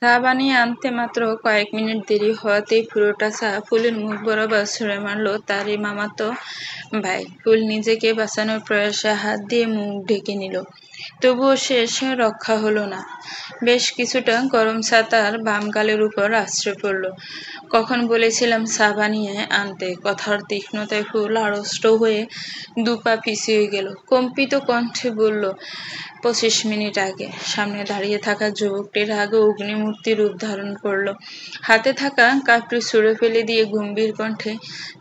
চা বানিয়ে আনতে মাত্র কয়েক মিনিট দেরি হওয়াতেই পুরোটা চা ফুলের মুখ বরাবর ছুঁড়ে মারল তারই মামাতো ভাই। ফুল নিজেকে বাঁচানোর প্রয়াসে হাত দিয়ে মুখ ঢেকে নিল, তবুও শেষ রক্ষা হলো না। বেশ কিছুটা গরম চা তার বাম গালের উপর আছড়ে পড়ল। কখন বলেছিলাম চা বানিয়ে আনতে? কথার তীক্ষ্ণতায় ফুল আড়ষ্ট হয়ে দুপা পিছিয়ে গেল। কম্পিত কণ্ঠে বলল, 25 মিনিট আগে। সামনে দাঁড়িয়ে থাকা যুবকটির আগে অগ্নিমূর্তি রূপ ধারণ করল। হাতে থাকা কাপড়ি ছুঁড়ে ফেলে দিয়ে গম্ভীর কণ্ঠে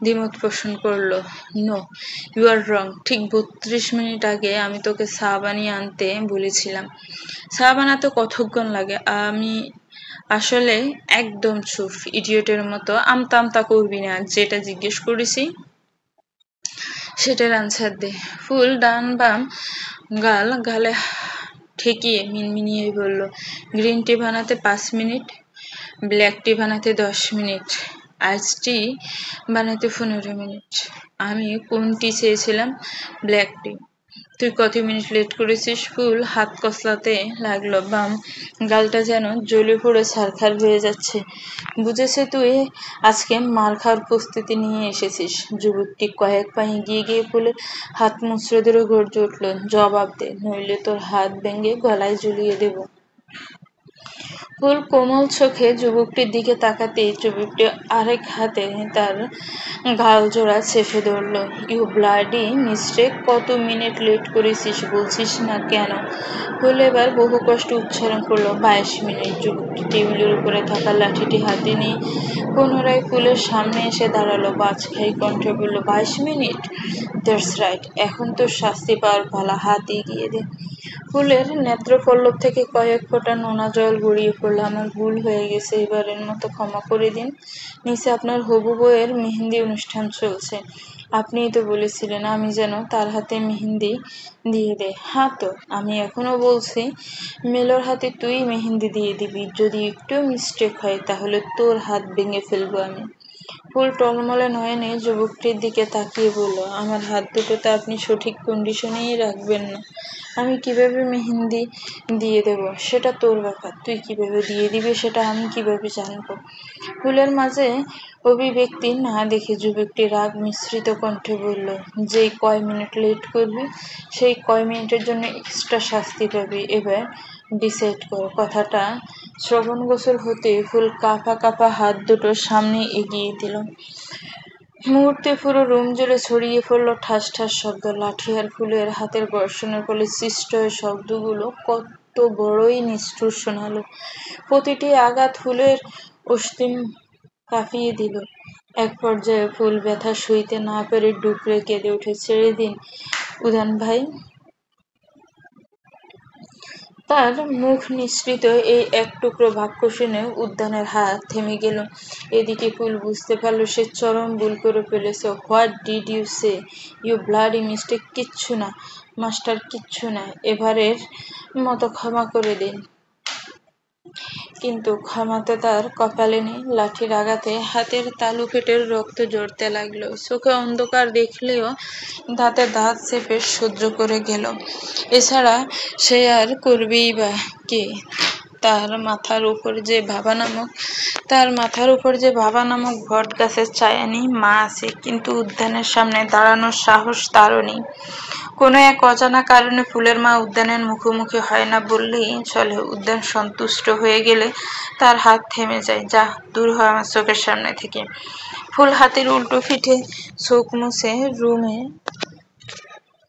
দ্বিমত পোষণ করল, নো, ইউ আর রং। ঠিক 32 মিনিট আগে আমি তোকে চা বানিয়ে আনতে বলেছিলাম। চা বানাতে কতক্ষণ লাগে? আমি আসলে একদম চুপ, ইডিয়টের মতো আমতা আমতা করবি না। যেটা জিজ্ঞেস করেছি সেটার আনসার দে। ফুল ডান বাম গালে ঠেকিয়ে মিনমিনিয়ে বলল, গ্রিন টি বানাতে 5 মিনিট, ব্ল্যাক টি বানাতে 10 মিনিট, আইস টি বানাতে 15 মিনিট। আমি কোন টি চেয়েছিলাম? ব্ল্যাক টি। তুই কত মিনিট লেট করেছিস? ফুল হাত কসলাতে লাগলো, বাম গালটা যেন জ্বলে পড়ে ছারখার হয়ে যাচ্ছে। বুঝেছে তুই আজকে মার খাওয়ার প্রস্তুতি নিয়ে এসেছিস। যুবকটি কয়েক পা এগিয়ে গিয়ে ফুলের হাত মুচড়ে ধরে গর্জে উঠল, জবাব দে, নইলে তোর হাত ভেঙে গলায় ঝুলিয়ে দেব। ফুল কোমল চোখে যুবকটির দিকে তাকাতেই যুবকটি আরেক হাতে তার গাল জোড়া চেপে ধরল। ইউ ব্লাডি মিস্টেক, কত মিনিট লেট করেছিস বলছিস না কেন? ফুল এবার বহু কষ্ট উচ্চারণ করলো, 22 মিনিট। যুবকটি টেবিলের উপরে থাকা লাঠিটি হাতে নিয়ে পুনরায় ফুলের সামনে এসে দাঁড়ালো, বাজখাই কণ্ঠে বলল, 22 মিনিট? That's right. এখন তোর শাস্তি পাওয়ার পালা, হাত এগিয়ে দে। ফুলের নেত্রপল্লব থেকে কয়েক ফোঁটা নোনা জল গড়িয়ে পড়ল। আমার ভুল হয়ে গেছে, এবারের মতো ক্ষমা করে দিন। নিচে আপনার হবু বউয়ের মেহেন্দি অনুষ্ঠান চলছে। আপনিই তো বলেছিলেন আমি যেন তার হাতে মেহেন্দি দিয়ে দেই। হ্যাঁ তো, আমি এখনো বলছি মেলোর হাতে তুই মেহেন্দি দিয়ে দিবি। যদি একটু মিস্টেক হয় তাহলে তোর হাত ভেঙে ফেলবো আমি। ফুল টলমলে নয়নে যুবকটির দিকে তাকিয়ে বলল, আমার হাত দুটোতে আপনি সঠিক কন্ডিশনেই রাখবেন না। আমি কিভাবে মেহেন্দি দিয়ে দেব সেটা তোর ব্যাপার। তুই কিভাবে দিয়ে দিবি সেটা আমি কিভাবে জানবো? ফুলের মাঝে অভিব্যক্তি না দেখে যুবকটি রাগ মিশ্রিত কণ্ঠে বলল, যেই কয় মিনিট লেট করবি সেই কয় মিনিটের জন্য এক্সট্রা শাস্তি পাবি। এবার ডিসাইড কর। কথাটা শ্রবণগোচর হতে ফুল কাঁপা কাঁপা হাত দুটো সামনে এগিয়ে দিল। মুহূর্তে পুরো রুম জুড়ে ছড়িয়ে পড়ল ঠাস ঠাস শব্দ। লাঠি আর ফুলের হাতের ঘর্ষণের ফলে সৃষ্ট শব্দগুলো কত বড়ই নিষ্ঠুর শোনালো। প্রতিটি আঘাত ফুলের অস্থিম কাঁপিয়ে দিল। এক পর্যায়ে ফুল ব্যথা সইতে না পেরে ডুকরে কেঁদে উঠে, ছেড়ে দিন উদান ভাই। তার মুখ নিঃসৃত এই এক টুকরো বাক্য শুনে উদ্যানের হাত থেমে গেল। এদিকে ফুল বুঝতে পারল সে চরম ভুল করে ফেলেছে। What did you say? You bloody mistake. কিচ্ছু না মাস্টার, কিচ্ছু না। এবারের মতো ক্ষমা করে দিন। কিন্তু ক্ষমা তো তার কপালে নেই। লাঠির আঘাতে হাতের তালু কেটে রক্ত ঝরতে লাগলো। চোখে অন্ধকার দেখলেও দাঁতে দাঁত চেপে সহ্য করে গেল। এছাড়া সে আর করবেই বা কে? তার মাথার উপর যে বাবা নামক বট গাছের ছায়া নেই, মা আছে, কিন্তু উদ্যানের সামনে দাঁড়ানোর সাহস তারও নেই। কোনো এক অজানা কারণে ফুলের মা উদ্যানের মুখোমুখি হয় না বললেই চলে। উদ্যান সন্তুষ্ট হয়ে গেলে তার হাত থেমে যায়। যা, দূর হয় আমার চোখের সামনে থেকে। ফুল হাতের উল্টো পিঠে চোখ মুছে রুমে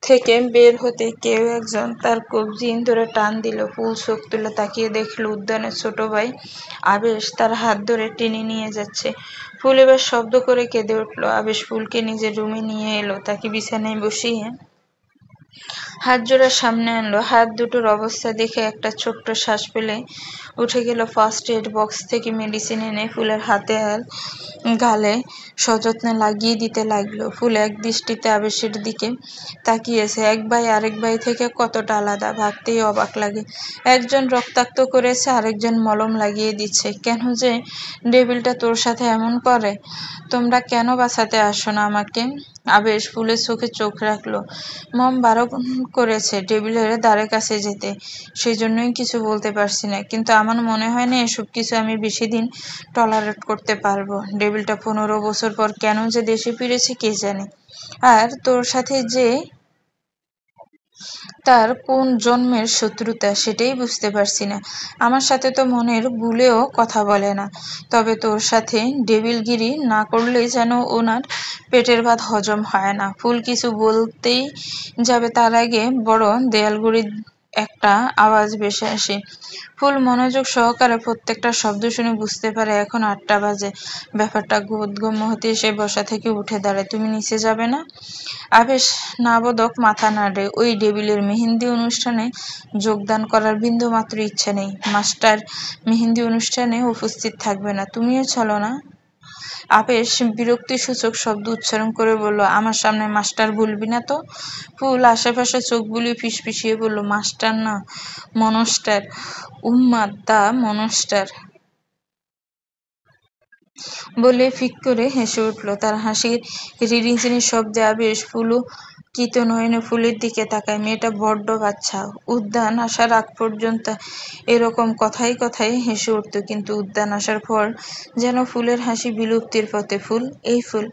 থেকে বের হতে কেউ একজন তার কবজি ধরে টান দিল। ফুল চোখ তুলে তাকিয়ে দেখল উদ্যানের ছোট ভাই আবেশ তার হাত ধরে টেনে নিয়ে যাচ্ছে। ফুল এবার শব্দ করে কেঁদে উঠল। আবেশ ফুলকে নিজের রুমে নিয়ে এলো, তাকে বিছানায় বসিয়ে হাত জোড়া সামনে আনলো। হাত দুটোর অবস্থা দেখে একটা ছোট্ট শ্বাস ফেলে উঠে গেল। ফার্স্ট এড বক্স থেকে মেডিসিন এনে ফুলের হাতে আর গালে সযত্নে লাগিয়ে দিতে লাগলো। ফুল এক দৃষ্টিতে আবেশের দিকে তাকিয়েছে। এক ভাই আরেক ভাই থেকে কতটা আলাদা, ভাবতেই অবাক লাগে। একজন রক্তাক্ত করেছে, আরেকজন মলম লাগিয়ে দিচ্ছে। কেন যে ডেভিলটা তোর সাথে এমন করে? তোমরা কেন বাঁচাতে আসো না আমাকে? আবেশ ফুলের চোখে চোখ রাখলো। মম বারণ করেছে টেবিলের দ্বারের কাছে যেতে, সেজন্যই কিছু বলতে পারছি না, কিন্তু আমার মনে হয় না এসব কিছু আমি বেশি দিন টলারেট করতে পারবো। ডেভিলটা 15 বছর পর কেন যে দেশে ফিরেছে কে জানে, আর তোর সাথে যে তার কোন জন্মের শত্রুতা সেটাই বুঝতে পারছি না। আমার সাথে তো মনের ভুলেও কথা বলে না, তবে তোর সাথে ডেভিলগিরি না করলে যেন ওনার পেটের ভাত হজম হয় না। ফুল কিছু বলতেই যাবে তার আগে বড় দেয়ালগুড়ির একটা আওয়াজ ভেসে আসে। ফুল মনোযোগ সহকারে প্রত্যেকটা শব্দ শুনে বুঝতে পারে এখন 8টা বাজে। ব্যাপারটা বোধগম্য হতে সে বসা থেকে উঠে দাঁড়ায়। তুমি নিচে যাবে না? আবেশ নাবোধক মাথা নাড়ে। ওই ডেভিলের মেহেন্দি অনুষ্ঠানে যোগদান করার বিন্দুমাত্র ইচ্ছা নেই। মাস্টার মেহেন্দি অনুষ্ঠানে উপস্থিত থাকবে না, তুমিও চলো না? আবেশ বিরক্তিসূচক শব্দ উচ্চারণ করে বলল, আমার সামনে মাস্টার বলবি না তো। ফুল আশেপাশে চোখ বুলিয়ে ফিসফিসিয়ে বলল, মাস্টার না, মনস্টার। উম্মাদ দা মনস্টার বলে ফিক করে হেসে উঠল। তার হাসির রিরিঝিনি শব্দে আবেশ পুলকিত নয়নে ফুলের দিকে তাকায়। মেয়েটা বড্ড বাচ্চা। উদ্যান আসার আগ পর্যন্ত এরকম কথায় কথায় হেসে উঠত, কিন্তু উদ্যান আসার পর যেন ফুলের হাসি বিলুপ্তির পথে। ফুল, এই ফুল।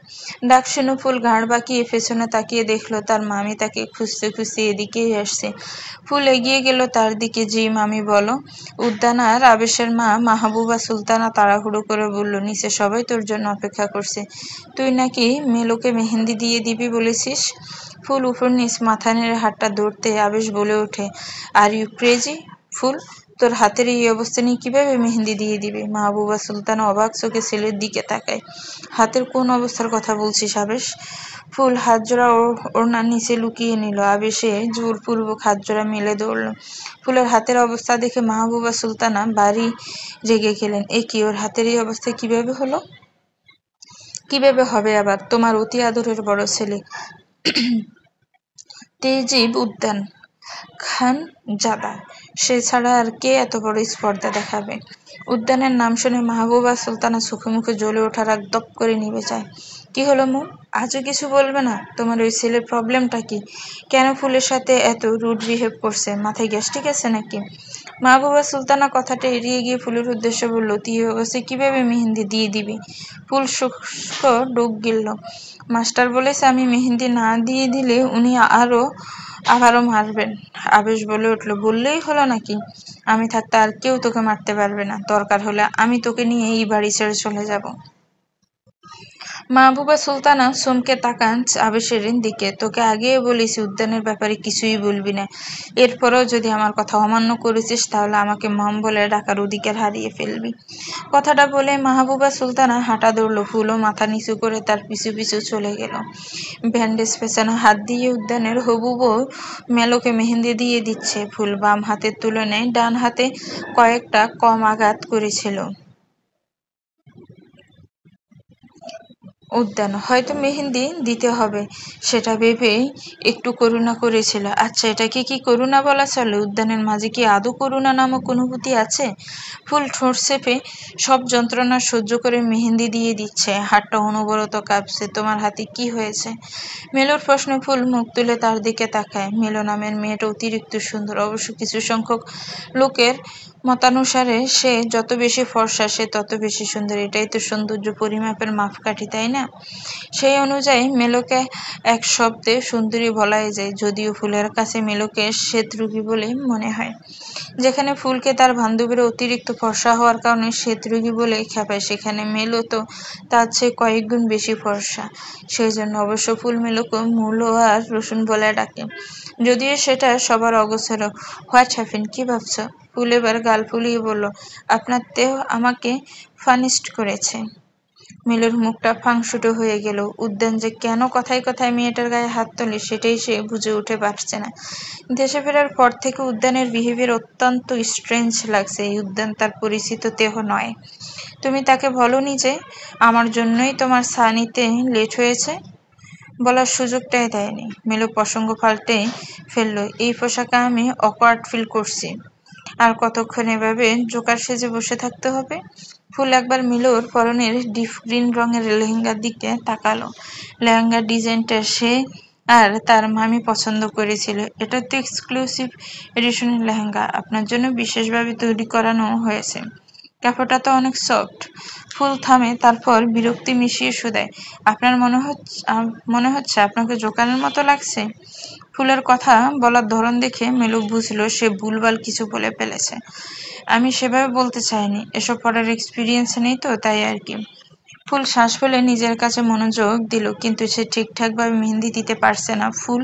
ডাক শুনে ফুল ঘাড় বাঁকিয়ে পেছনে তাকিয়ে দেখলো তার মামি তাকে খুঁজতে খুঁজতে এদিকেই আসছে। ফুল এগিয়ে গেল তার দিকে। জি মামি, বলো। উদ্যান আর আবেশের মা মাহবুবা সুলতানা তাড়াহুড়ো করে বলল, নিচে সবাই তোর জন্য অপেক্ষা করছে। তুই নাকি মেলোকে মেহেন্দি দিয়ে দিবি বলেছিস? ফুল উপর নিচ মাথা নেড়ে হাতটা ধরতে আবেশ বলে ওঠে, আর ইউ ক্রেজি? ফুল, তোর হাতের এই অবস্থা নিয়ে কিভাবে মেহেন্দি দিয়ে দিবি? মাহবুবা সুলতানা অবাক চোখে ছেলের দিকে তাকায়। হাতের কোন অবস্থার কথা বলছিস আবেশ? ফুল হাতজোড়া ওড়নার নিচে লুকিয়ে নিল। আবেশে জোরপূর্বক হাতজোড়া মেলে ধরল। ফুলের হাতের অবস্থা দেখে মাহবুবা সুলতানা বাড়ি রেগে গেলেন। এ কি, ওর হাতের এই অবস্থা কিভাবে হলো? কিভাবে হবে আবার? তোমার অতি আদরের বড় ছেলে তেজিব উদ্যান খান জাদা, সে ছাড়া আর কে এত বড় স্পর্ধা দেখাবে? উদ্যানের নাম শুনে মাহবুবা সুলতানা চোখে মুখে জ্বলে ওঠার আগ দপ করে নিভে যায়। কি হলো মু? আজও কিছু বলবে না? তোমার ওই ছেলের প্রবলেমটা কি? কেন ফুলের সাথে এত রুড বিহেভ করছে? মাথায় গ্যাস্ট্রিক আছে নাকি? মাহবুবা সুলতানা কথাটা এড়িয়ে গিয়ে ফুলের উদ্দেশ্যে বলল, তুই অবশ্যই কিভাবে মেহেন্দি দিয়ে দিবি? ফুল শুষ্ক ডুব গিলল। মাস্টার বলেছে আমি মেহেন্দি না দিয়ে দিলে উনি আবারও মারবেন। আবেশ বলে উঠল, বললেই হলো নাকি? আমি থাকতে আর কেউ তোকে মারতে পারবে না, দরকার হলে আমি তোকে নিয়ে এই বাড়ি ছেড়ে চলে যাব। মাহবুবা সুলতানা চমকে তাকান আবেশের দিকে। তোকে আগেই বলেছি উদ্যানের ব্যাপারে কিছুই বলবি না, এরপরেও যদি আমার কথা অমান্য করেছিস তাহলে আমাকে মম বলে ডাকার অধিকার হারিয়ে ফেলবি। কথাটা বলে মাহবুবা সুলতানা হাঁটা ধরল। ফুলও মাথা নিচু করে তার পিছু পিছু চলে গেল। ব্যান্ডেজ পেছানো হাত দিয়ে উদ্যানের হবু বউ মেলোকে মেহেন্দি দিয়ে দিচ্ছে। ফুল বাম হাতের তুলনায় ডান হাতে কয়েকটা কম আঘাত করেছিল। উদ্যান হয়তো মেহেন্দি দিতে হবে সেটা ভেবেই একটু করুণা করেছিল। আচ্ছা, এটাকে কি করুণা বলা চলে? উদ্যানের মাঝে কি আদৌ করুণা নামক অনুভূতি আছে? ফুল ঠোঁট চেপে সব যন্ত্রণা সহ্য করে মেহেন্দি দিয়ে দিচ্ছে। হাতটা অনবরত কাঁপছে। তোমার হাতে কি হয়েছে? মেলোর প্রশ্নে ফুল মুখ তুলে তার দিকে তাকায়। মেলো নামের মেয়েটা অতিরিক্ত সুন্দর। অবশ্য কিছু সংখ্যক লোকের মতানুসারে সে যত বেশি ফর্সা সে তত বেশি সুন্দর। এটাই তো সৌন্দর্য পরিমাপের মাপকাঠি, তাই না? সেই অনুযায়ী মেলোকে এক শব্দে সুন্দরী বলাই যায়, যদিও ফুলের কাছে মেলোকে শ্বেতরোগী বলে মনে হয়। যেখানে ফুলকে তার বান্ধবীরা অতিরিক্ত ফর্সা হওয়ার কারণে শ্বেতরোগী বলে খেপায়, সেখানে মেলো তো তার চেয়ে কয়েক গুণ বেশি ফর্সা। সেই জন্য অবশ্য ফুল মেলোকে মূলো আর রসুন বলে ডাকে, যদিও সেটা সবার অগোচর। What happen? কি ভাবছ? ফুল এবার গাল ফুলিয়ে বলল, আপনার দেহ আমাকে ফার্নিশড করেছে। মিলুর মুখটা ফাংসুটো হয়ে গেল। উদ্যান যে কেন কথায় কথায় মেয়েটার গায়ে হাত তোলে সেটাই সে বুঝে উঠে পারছে না। দেশে ফেরার পর থেকে উদ্যানের বিহেভিয়ার অত্যন্ত স্ট্রেঞ্জ লাগছে। এই উদ্যান তার পরিচিত দেহ নয়। তুমি তাকে বলোনি যে আমার জন্যই তোমার সানিতে লেট হয়েছে? বলার সুযোগটাই দেয়নি। মিলু প্রসঙ্গ পাল্টে ফেললো, এই পোশাকে আমি অকওয়ার্ড ফিল করছি। আর কতক্ষণ এভাবে জোকার সেজে বসে থাকতে হবে? ফুল একবার মিলুর পরনের ডিপ গ্রিন রঙের লেহেঙ্গার দিকে তাকালো। লেহেঙ্গার ডিজাইনটা সে আর তার মামি পছন্দ করেছিল। এটা তো এক্সক্লুসিভ এডিশনের লেহেঙ্গা, আপনার জন্য বিশেষভাবে তৈরি করানো হয়েছে। কাপড়টা তো অনেক সফট। ফুল থামে, তারপর বিরক্তি মিশিয়ে শুধায়, আপনার মনে হচ্ছে আপনাকে জোকারের মতো লাগছে? ফুলের কথা বলার ধরন দেখে মেলু বুঝলো সে ভুলভাল কিছু বলে ফেলেছে। আমি সেভাবে বলতে চাইনি, এসব পড়ার এক্সপিরিয়েন্স নেই তো, তাই আর কি। ফুল শ্বাস ফেলে নিজের কাছে মনোযোগ দিল, কিন্তু সে ঠিকঠাকভাবে মেহেন্দি দিতে পারছে না। ফুল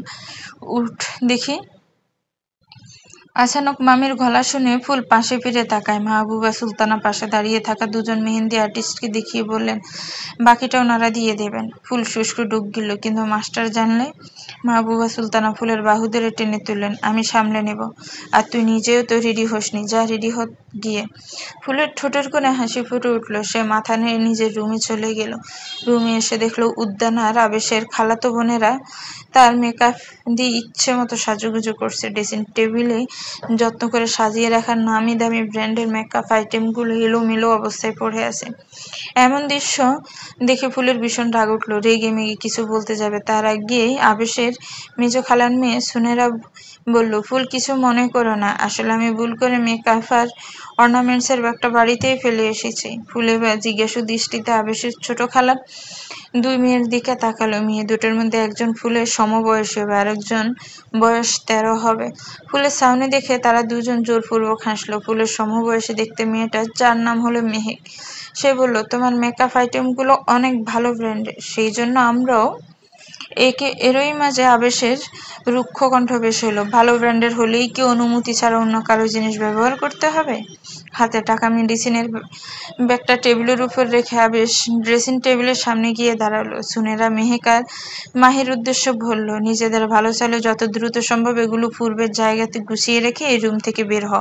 উঠ দেখি। আচানক মামির গলা শুনে ফুল পাশে ফিরে তাকায়। মাহবুবা সুলতানা পাশে দাঁড়িয়ে থাকা দুজন মেহেন্দি আর্টিস্টকে দেখিয়ে বললেন, বাকিটা ওনারা দিয়ে দেবেন। ফুল শুষ্ক ডুব গেল, কিন্তু মাস্টার জানলে? মাহবুবা সুলতানা ফুলের বাহু ধরে টেনে তুললেন, আমি সামলে নেব। আর তুই নিজেও তো রেডি হসনি, যা রেডি হ গিয়ে। ফুলের ঠোঁটের কোণে হাসি ফুটে উঠল। সে মাথা নেড়ে নিজের রুমে চলে গেল। রুমে এসে দেখলো উদ্যান আর আবেশের খালাতো বোনেরা তার মেকআপ দিয়ে ইচ্ছে মতো সাজুগুজু করছে। ড্রেসিং টেবিলে যত্ন করে সাজিয়ে রাখার নামি দামি ব্র্যান্ডের মেকআপ আইটেমগুলো এলোমেলো অবস্থায় পড়ে আছে। এমন দৃশ্য দেখে ফুলের ভীষণ রাগ উঠল। রেগে মেগে কিছু বলতে যাবে, তার আগে আবেশের মেজো খালার মেয়ে সুনেরা বলল, ফুল কিছু মনে করো না, আসলে আমি ভুল করে মেকআপ আর অর্নামেন্টসের ব্যাগটা বাড়িতেই ফেলে এসেছি। ফুলে জিজ্ঞাসু দৃষ্টিতে আবেশের ছোট খালা দুই মেয়ের দিকে তাকালো। মেয়ে দুটোর মধ্যে একজন ফুলের সমবয়সী হবে, আরেকজন বয়স 13 হবে। ফুলের সামনে দেখে তারা দুজন জোরপূর্বক হাসলো। ফুলের সমবয়সী দেখতে মেয়েটা, যার নাম হলো মেহেক, সে বলল, তোমার মেকআপ আইটেমগুলো অনেক ভালো ব্র্যান্ডের, সেই জন্য আমরাও। এরই মাঝে আবেশের রুক্ষ কণ্ঠ বেশ হলো, ভালো ব্র্যান্ডের হলেই কি অনুমতি ছাড়া অন্য কারো জিনিস ব্যবহার করতে হবে? হাতে টাকা মেডিসিনের ব্যাগটা টেবিলের উপর রেখে আবেশ ড্রেসিং টেবিলের সামনে গিয়ে দাঁড়ালো। সুনেরা মেহেক আর মাহির উদ্দেশ্য বলল, নিজেদের ভালো চালে যত দ্রুত সম্ভব এগুলো পূর্বের জায়গাতে গুছিয়ে রেখে এই রুম থেকে বের হ।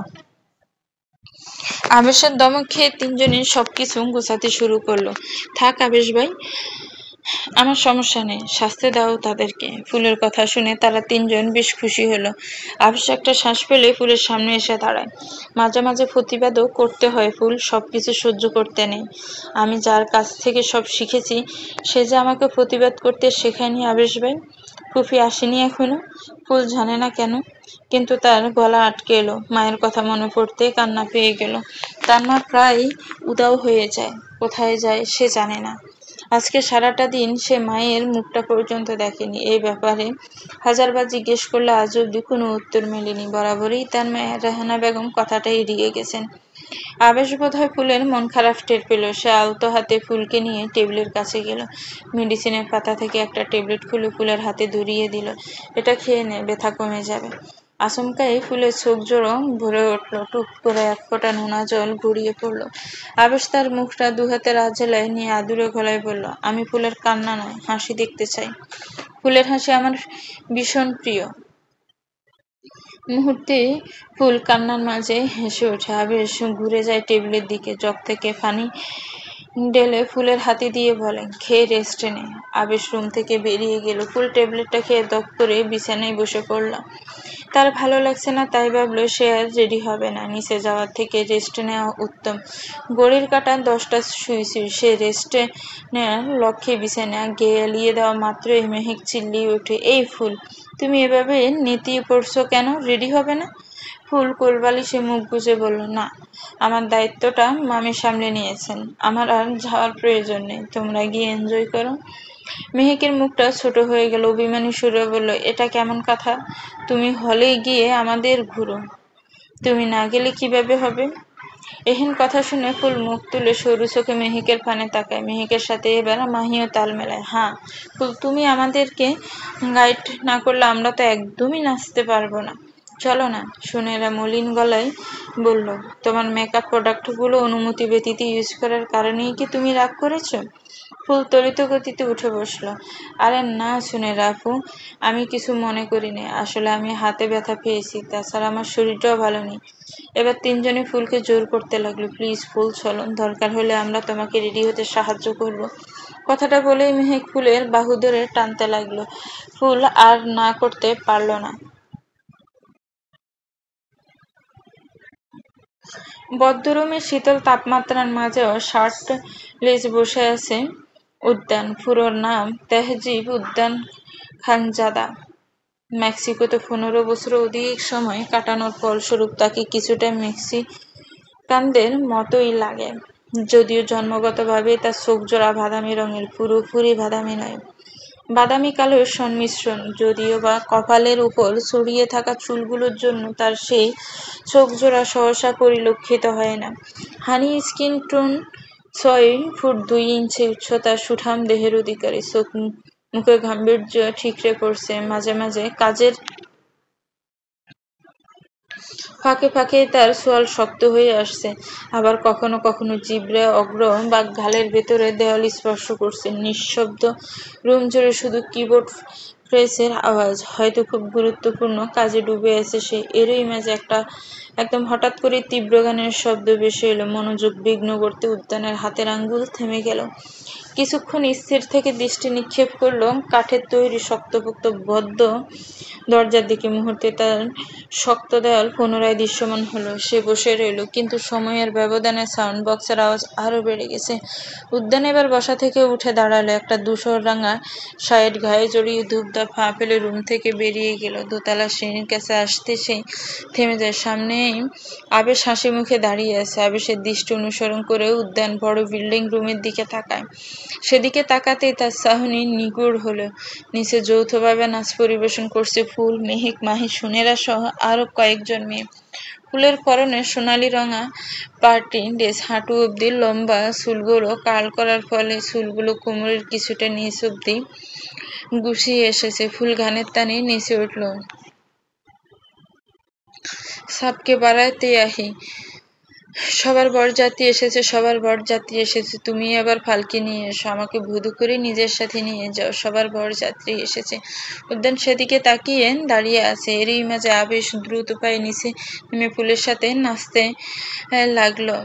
আবেশের দমক খেয়ে তিনজনই সবকিছু গোছাতে শুরু করলো। থাক আবেশ ভাই, আমার সমস্যা নেই, শাস্তি দাও তাদেরকে। ফুলের কথা শুনে তারা তিনজন বেশ খুশি হলো। আবেশ একটা শ্বাস ফেলে ফুলের সামনে এসে দাঁড়ায়। মাঝে মাঝে প্রতিবাদও করতে হয় ফুল, সবকিছু সহ্য করতে নেই। আমি যার কাছ থেকে সব শিখেছি সে যে আমাকে প্রতিবাদ করতে শেখায়নি আবেশ ভাই। ফুফি আসেনি এখনো? ফুল জানে না কেন, কিন্তু তার গলা আটকে এলো। মায়ের কথা মনে পড়তে কান্না পেয়ে গেল। তার মা প্রায় উদাও হয়ে যায়, কোথায় যায় সে জানে না। আজকে সারাটা দিন সে মায়ের মুখটা পর্যন্ত দেখেনি। এই ব্যাপারে হাজারবার জিজ্ঞেস করলে আজ অব্দি কোনো উত্তর মেলেনি। বরাবরই তার মেয়ে রেহানা বেগম কথাটা এড়িয়ে গেছেন। আবেশ বোধহয় ফুলের মন খারাপ টের পেল। সে আলতো হাতে ফুলকে নিয়ে টেবিলের কাছে গেল। মেডিসিনের পাতা থেকে একটা ট্যাবলেট খুলে ফুলের হাতে ধরিয়ে দিল, এটা খেয়ে নে, ব্যথা কমে যাবে। আচমকাই ফুলের চোখ জোড়ো ভরে উঠল। টুপ করে এক ফোঁটা নোনা জল গড়িয়ে পড়ল। আবেশ তার মুখটা দুহাতের আঁচলে নিয়ে আদুরে গলায় বলল, আমি ফুলের কান্না নয়, হাসি দেখতে চাই। ফুলের হাসি আমার ভীষণ প্রিয়। মুহূর্তে ফুল কান্নার মাঝে হেসে ওঠে। আবেশ ঘুরে যায় টেবিলের দিকে, জগ থেকে পানি ঢেলে ফুলের হাতে দিয়ে বলে, খেয়ে রেস্টে নে। আবেশ রুম থেকে বেরিয়ে গেল। ফুল ট্যাবলেটটা খেয়ে দপ করে বিছানায় বসে পড়ল। তার ভালো লাগছে না, তাই ভাবলো সে আর রেডি হবে না। নিচে যাওয়ার থেকে রেস্ট নেওয়া উত্তম। ঘড়ির কাঁটা 10টা ছুঁই। সে রেস্টে নেওয়ার লক্ষ্যে বিছানা এলিয়ে দেওয়া মাত্রই মেহেক চিল্লিয়ে ওঠে, এই ফুল, তুমি এভাবে নেতিয়ে পড়ছো কেন? রেডি হবে না? ফুল কোলবালিশে মুখ গুজে বলল, না, আমার দায়িত্বটা মামি সামলে নিয়েছেন, আমার আর যাওয়ার প্রয়োজন নেই, তোমরা গিয়ে এনজয় করো। মেহেকের মুখটা ছোট হয়ে গেল। অভিমানী সুরে বলল, এটা কেমন কথা? তুমি হলে গিয়ে আমাদের ঘুরো, তুমি না গেলে কিভাবে হবে? এহেন কথা শুনে ফুল মুখ তুলে সরু চোখে মেহেকের পানে তাকায়। মেহেকের সাথে এবার মাহিও তাল মেলায়। হ্যাঁ ফুল, তুমি আমাদেরকে গাইড না করলে আমরা তো একদমই নাচতে পারবো না। চলো না। সুনেরা মলিন গলায় বলল, তোমার মেকআপ প্রোডাক্টগুলো অনুমতি ব্যতীত ইউজ করার কারণেই কি তুমি রাগ করেছো? ফুল ত্বরিত গতিতে উঠে বসলো। আরে না সুনেরা আপু, আমি কিছু মনে করিনি, আসলে আমি হাতে ব্যথা পেয়েছি, তাছাড়া আমার শরীরটাও ভালো নেই। এবার তিনজনে ফুলকে জোর করতে লাগলো, প্লিজ ফুল চলো, দরকার হলে আমরা তোমাকে রেডি হতে সাহায্য করব। কথাটা বলেই মেহেক ফুলের বাহু ধরে টানতে লাগলো। ফুল আর না করতে পারল না। বদ্ধরুমের শীতল তাপমাত্রার মাঝেও শার্ট লেজ বসে আছে উদ্যান পুরো নাম তেহজিব উদ্যান খানজাদা। মেক্সিকোতে 15 বছর অধিক সময় কাটানোর ফলস্বরূপ তাকে কিছুটা মেক্সিকানদের মতোই লাগে, যদিও জন্মগতভাবে তার চোখজোড়া বাদামি রঙের, পুরোপুরি বাদামি নয়, বাদামি কালোর সংমিশ্রণ। যদিও বা কপালের উপর ছড়িয়ে থাকা চুলগুলোর জন্য তার সেই চোখজোড়া সহসা পরিলক্ষিত হয় না। হানি স্কিন টোন, 6 ফুট 2 ইঞ্চি উচ্চতার সুঠাম দেহের অধিকারী, চোখ মুখে গাম্ভীর্য ঠিকরে পড়ছে, মাঝে মাঝে কাজের ফাঁকে ফাঁকে তার সোয়াল শক্ত হয়ে আসছে, আবার কখনো কখনো জিহ্বা অগ্র বা গালের ভেতরে দেওয়াল স্পর্শ করছে। নিঃশব্দ রুম জুড়ে শুধু কিবোর্ড প্রেসের আওয়াজ, হয়তো খুব গুরুত্বপূর্ণ কাজে ডুবে আছে সে। এরই মাঝে একদম হঠাৎ করে তীব্র গানের শব্দ ভেসে এলো, মনোযোগ বিঘ্ন করতে উদ্যানের হাতের আঙ্গুল থেমে গেল। কিছুক্ষণ স্থির থেকে দৃষ্টি নিক্ষেপ করল কাঠের তৈরি শক্তপোক্ত বদ্ধ দরজার দিকে। মুহূর্তে তার শক্ত দেওয়াল পুনরায় দৃশ্যমান হলো। সে বসে রইল, কিন্তু সময়ের ব্যবধানে সাউন্ড বক্সের আওয়াজ আরো বেড়ে গেছে। উদ্যান এবার বসা থেকে উঠে দাঁড়ালো, একটা ধূসর রাঙা শার্ট গায়ে জড়িয়ে ধূপধাপ পা ফেলে রুম থেকে বেরিয়ে গেল। দোতলা সিঁড়ির কাছে আসতে সে থেমে যায়। সামনেই আবেশ হাসি মুখে দাঁড়িয়ে আছে। আবেশের দৃষ্টি অনুসরণ করে উদ্যান বড় বিল্ডিং রুমের দিকে তাকায়। সেদিকে তাকাতেই তার চাহনি নিগুড় হলো। নিচে যৌথভাবে নাচ পরিবেশন করছে ফুল, মেহেক, মাহি, সুনেরা সহ আরো কয়েকজন মেয়ে। ফুলের পরনে সোনালি রঙা পার্টি ড্রেস, হাঁটু অব্দি লম্বা চুলগুলো কার্ল করার ফলে চুলগুলো কোমরের কিছুটা নিচ অব্দি গুছিয়ে এসেছে। ফুল গানের টানে নেচে উঠল, সাবকে বাড়াতে আহি, সবার বরযাত্রী এসেছে, সবার বরযাত্রী এসেছে, তুমি আবার পালকি নিয়ে এসো, আমাকে ভুদু করে নিজের সাথে নিয়ে যাও, সবার বরযাত্রী এসেছে। উদ্যান সেদিকে তাকিয়ে দাঁড়িয়ে আছে। এরই মাঝে আবেশ দ্রুত পায়ে নিচে নেমে ফুলের সাথে নাচতে লাগলো।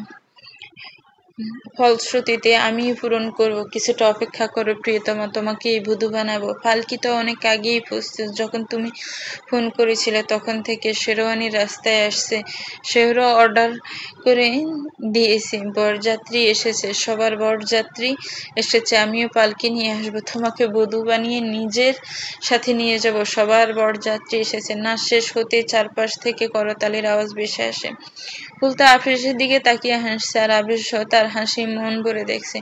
ফলশ্রুতিতে আমিই পূরণ করব, কিছুটা অপেক্ষা করো প্রিয়তমা, তোমাকে এই ভুধু বানাবো। পালকি তো অনেক আগেই প্রস্তুত, যখন তুমি ফোন করেছিলে তখন থেকে শেরওয়ানি রাস্তায় আসছে, শেহরও অর্ডার করে দিয়েছি, বরযাত্রী এসেছে, সবার বরযাত্রী এসেছে, আমিও পালকি নিয়ে আসবো, তোমাকে বধূ বানিয়ে নিজের সাথে নিয়ে যাব, সবার বরযাত্রী এসেছে। নাচ শেষ হতেই চারপাশ থেকে করতালির আওয়াজ ভেসে আসে। ফুলতা আবেশের দিকে তাকিয়ে হাসছে, আর আবেশও তার হাসি মন ভরে দেখছে।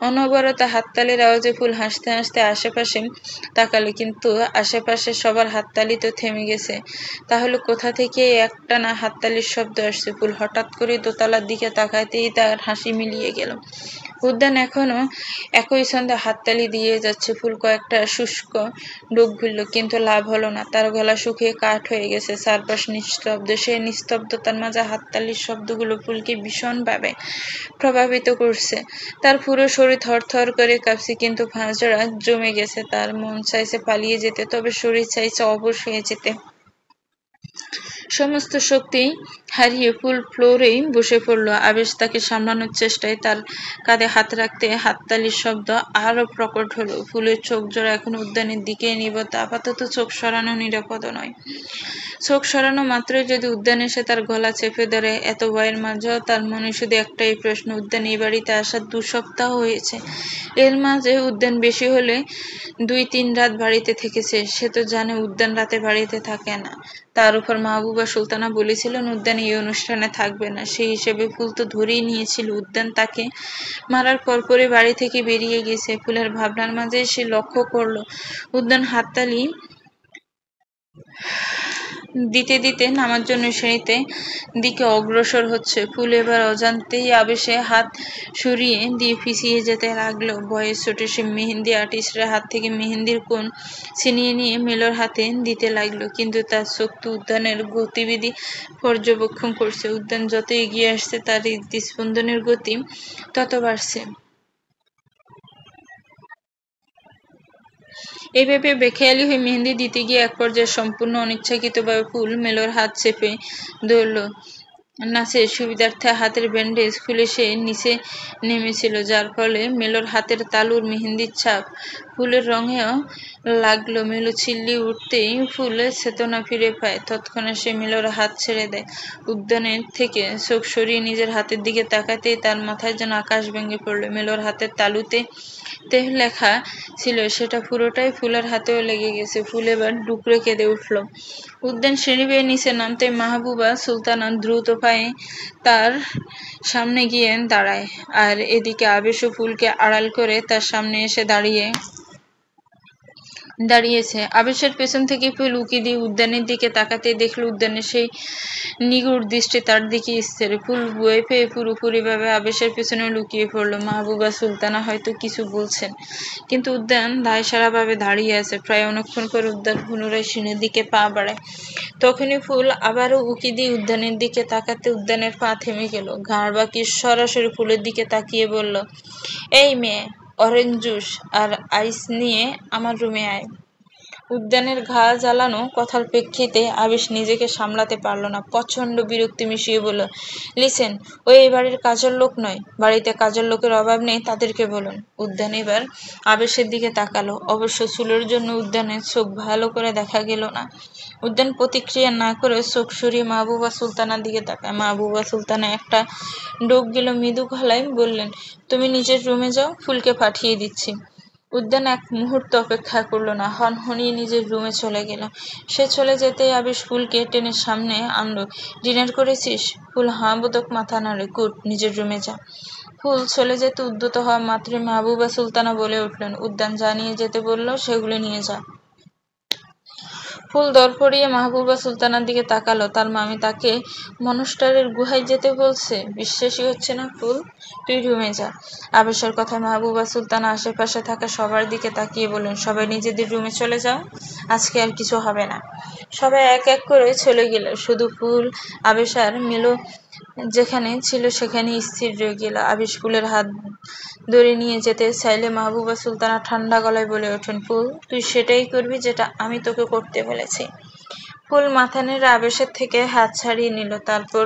অনবরত হাততালির আওয়াজে ফুল হাসতে হাসতে আশেপাশে তাকালো, কিন্তু আশেপাশে সবার হাততালি তো থেমে গেছে। তাহলে কোথা থেকে একটানা হাততালির শব্দ আসছে? ফুল হঠাৎ করে দোতলার দিকে তাকাতেই তার হাসি মিলিয়ে গেল। উদ্যান এখনো একই ছন্দে হাততালি দিয়ে যাচ্ছে। ফুল কয়েকটা শুষ্ক ডুব ঘুরল, কিন্তু লাভ হলো না, তার গলা শুকিয়ে কাঠ হয়ে গেছে। চারপাশ নিস্তব্ধ, সেই নিস্তব্ধতার মাঝে হাততালির শব্দগুলো ফুলকে ভীষণভাবে প্রভাবিত করছে। তার পুরো শরীর থরথর করে কাঁপছে, কিন্তু ভাঁজরা জমে গেছে। তার মন চাইছে পালিয়ে যেতে, তবে শরীর চাইছে অবশ হয়ে যেতে। সমস্ত শক্তি হারিয়ে ফুল ফ্লোরেই বসে পড়ল। আবেশ তাকে সামলানোর চেষ্টায় তার কাঁধে হাত রাখতে হাততালির শব্দ আরো প্রকট হলো। ফুলের চোখ জোড়া এখন উদ্যানের দিকে নিবদ্ধ, আপাতত চোখ সরানো নিরাপদ নয়। চোখ সরানো মাত্রই যদি উদ্যান এসে তার গলা চেপে ধরে। এত ভয়ের মাঝেও তার মনে শুধু একটাই প্রশ্ন, উদ্যান এই বাড়িতে আসার 2 সপ্তাহ হয়েছে, এর মাঝে উদ্যান বেশি হলে 2-3 রাত বাড়িতে থেকেছে। সে তো জানে উদ্যান রাতে বাড়িতে থাকে না। তার উপর মাহবুবা সুলতানা বলেছিলেন উদ্যান এই অনুষ্ঠানে থাকবে না। সেই হিসেবে ফুল তো ধরেই নিয়েছিল উদ্যান তাকে মারার পরপরই বাড়ি থেকে বেরিয়ে গেছে। ফুলের ভাবনার মাঝে সে লক্ষ্য করলো উদ্যান হাততালি দিতে দিতে নামার জন্য সিঁড়িতে দিকে অগ্রসর হচ্ছে। ফুল এবার অজান্তেই আবেশে হাত সরিয়ে দিয়ে পিছিয়ে যেতে লাগলো। ভয়ের ছোটে সে মেহেন্দি আর্টিস্টের হাত থেকে মেহেন্দির কোণ ছিনিয়ে নিয়ে মেলোর হাতে দিতে লাগলো, কিন্তু তার চোখ তো উদ্যানের গতিবিধি পর্যবেক্ষণ করছে। উদ্যান যত এগিয়ে আসছে তার হৃদস্পন্দনের গতি তত বাড়ছে। এই ভেবে বেখেয়ালি হয়ে মেহেন্দি দিতে গিয়ে এক পর্যায়ে সম্পূর্ণ অনিচ্ছাকৃতভাবে ফুল মেলোর হাত চেপে ধরল। নাচের সুবিধার্থে হাতের ব্যান্ডেজ খুলে সে নিচে নেমেছিল, যার ফলে মেলোর হাতের তালুর মেহেন্দির ছাপ ফুলের রঙেও লাগলো। মেলো চিল্লি উঠতেই ফুলের চেতনা ফিরে পায়। তৎক্ষণাৎ সে মেলোর হাত ছেড়ে দেয়। উদ্যানের থেকে চোখ সরিয়ে নিজের হাতের দিকে তাকাতেই তার মাথায় যেন আকাশ ভেঙে পড়ল। মেলোর হাতের তালুতে তেহ লেখা ছিল, সেটা পুরোটাই ফুলের হাতেও লেগে গেছে। ফুল এবার ডুকরে কেঁদে উঠল। উদ্যান সিঁড়ি বেয়ে নিচে নামতে মাহবুবা সুলতানা দ্রুত পায়ে তার সামনে গিয়ে দাঁড়ায়, আর এদিকে আবেশও ফুলকে আড়াল করে তার সামনে এসে দাঁড়িয়েছে। আবেশের পেছন থেকে ফুল উকি দিয়ে উদ্যানের দিকে তাকাতে দেখল উদ্যানের সেই নিগুড় দৃষ্টি তার দিকে স্থির। ফুল ভয় পেয়ে পুরোপুরিভাবে আবেশের পেছনে লুকিয়ে পড়ল। মাহবুবা সুলতানা হয়তো কিছু বলছেন, কিন্তু উদ্যান দায়সারাভাবে দাঁড়িয়ে আছে। প্রায় অনেকক্ষণ পর উদ্যান পুনরায় সিঁড়ির দিকে পা বাড়ায়। তখনই ফুল আবারও উকি দিয়ে উদ্যানের দিকে তাকাতে উদ্যানের পা থেমে গেল। ঘাড় বাঁকিয়ে সরাসরি ফুলের দিকে তাকিয়ে বলল, এই মেয়ে, অরেঞ্জ জুস আর আইস নিয়ে আমার রুমে আয়। উদ্যানের ঘা জ্বালানো কথার প্রেক্ষিতে আবেশ নিজেকে সামলাতে পারল না। প্রচন্ড বিরক্তি মিশিয়ে বলল, লিসেন, ও এই বাড়ির কাজের লোক নয়। বাড়িতে কাজের লোকের অভাব নেই, তাদেরকে বলুন। উদ্যান এবার আবেশের দিকে তাকালো। অবশ্য চুলের জন্য উদ্যানের চোখ ভালো করে দেখা গেল না। উদ্যান প্রতিক্রিয়া না করে চোখ সরিয়ে মাহবুবা সুলতানার দিকে তাকায়। মাহবুবা সুলতানা একটা ডোক গেল মৃদু গলায় বললেন, তুমি নিজের রুমে যাও, ফুলকে পাঠিয়ে দিচ্ছি। উদ্যান এক মুহূর্ত অপেক্ষা করল না, হনহনিয়ে নিজের রুমে চলে গেল। সে চলে যেতেই আবেশ ফুলকে টেনে সামনে আনলো। ডিনার করেছিস? ফুল হাঁ বোধক মাথা নাড়ে। গুড, নিজের রুমে যা। ফুল চলে যেতে উদ্যত হওয়া মাত্রই মাহবুবা সুলতানা বলে উঠলেন, উদ্যান যা নিয়ে যেতে বলল সেগুলো নিয়ে যা। ফুল দরপড়িয়ে মাহবুবা সুলতানার দিকে তাকালো। তার মামি তাকে মনস্টারের গুহায় যেতে বলছে? বিশ্বাসই হচ্ছে না। ফুল, তুই রুমে যা। আবেশের কথায় মাহবুবা সুলতানা আশেপাশে থাকা সবার দিকে তাকিয়ে বললেন, সবাই নিজেদের রুমে চলে যাও, আজকে আর কিছু হবে না। সবাই এক এক করে চলে গেল। শুধু ফুল, আবেশ আর মিলো যেখানে ছিল সেখানে স্থির রয়ে গেল। আবেশ ফুলের হাত ধরে নিয়ে যেতে চাইলে মাহবুবা সুলতানা ঠান্ডা গলায় বলে ওঠেন, ফুল, তুই সেটাই করবি যেটা আমি তোকে করতে বলেছি। ফুল মাথা নেড়ে আবেশের থেকে হাত ছাড়িয়ে নিল, তারপর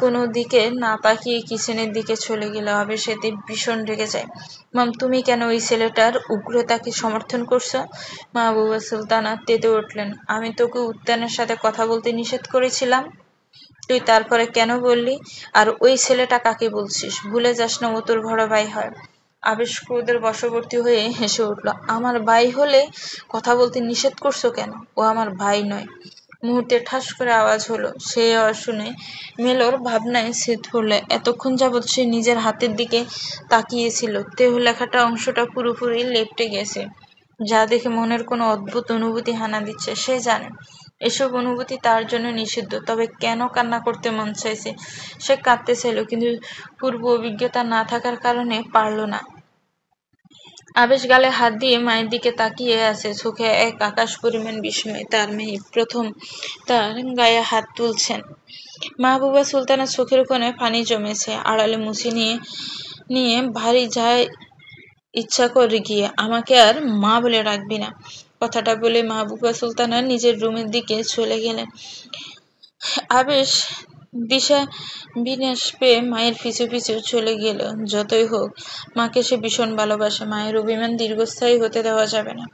কোনো দিকে না তাকিয়ে কিচেনের দিকে চলে গেল। আবেশ এতে ভীষণ রেগে যায়। মাম, তুমি কেন ওই ছেলেটার উগ্রতাকে সমর্থন করছো? মাহবুবা সুলতানা তেতে উঠলেন, আমি তোকে উদ্যানের সাথে কথা বলতে নিষেধ করেছিলাম, তুই তারপরে কেন বললি? আর ওই ছেলেটা কাকে বলছিস? ভুলে যাস না ও তোর বড় ভাই হয়। আবেশ ক্রোধের বশবর্তী হয়ে হেসে উঠল, আমার ভাই হলে কথা বলতে নিষেধ করছো কেন? ও আমার ভাই নয়। মুহূর্তে ঠাস করে আওয়াজ হলো। সেই আওয়াজ শুনে মেলোর ভাবনায় ছেদ পড়ল। এতক্ষণ যাবৎ সে নিজের হাতের দিকে তাকিয়েছিল। তেহ লেখাটা অংশটা পুরোপুরি লেপ্টে গেছে, যা দেখে মনের কোনো অদ্ভুত অনুভূতি হানা দিচ্ছে। সে জানে এসব অনুভূতি তার জন্য নিষিদ্ধ, তবে কেন কান্না করতে মন চাইছে? সে কাঁদতে চাইল, কিন্তু পূর্ব অভিজ্ঞতা না থাকার কারণে পারল না। আবেশ গালে হাত দিয়ে মায়ের দিকে তাকিয়ে আছে, চোখে এক আকাশ পরিমাণ বিস্ময়। তার মেয়ে প্রথম তার গায়ে হাত তুলছেন। মাহবুবা সুলতানার চোখের কোণে পানি জমেছে। আড়ালে মুছে নিয়ে নিয়ে ভারী যায় ইচ্ছা করে গিয়ে, আমাকে আর মা বলে রাখবি না। কথাটা বলে মাহবুবা সুলতানা নিজের রুমের দিকে চলে গেলেন। আবেশ দিশা বিনাশ পেয়ে মায়ের পিছু পিছু চলে গেল। যতই হোক, মাকে সে ভীষণ ভালোবাসে। মায়ের অভিমান দীর্ঘস্থায়ী হতে দেওয়া যাবে না।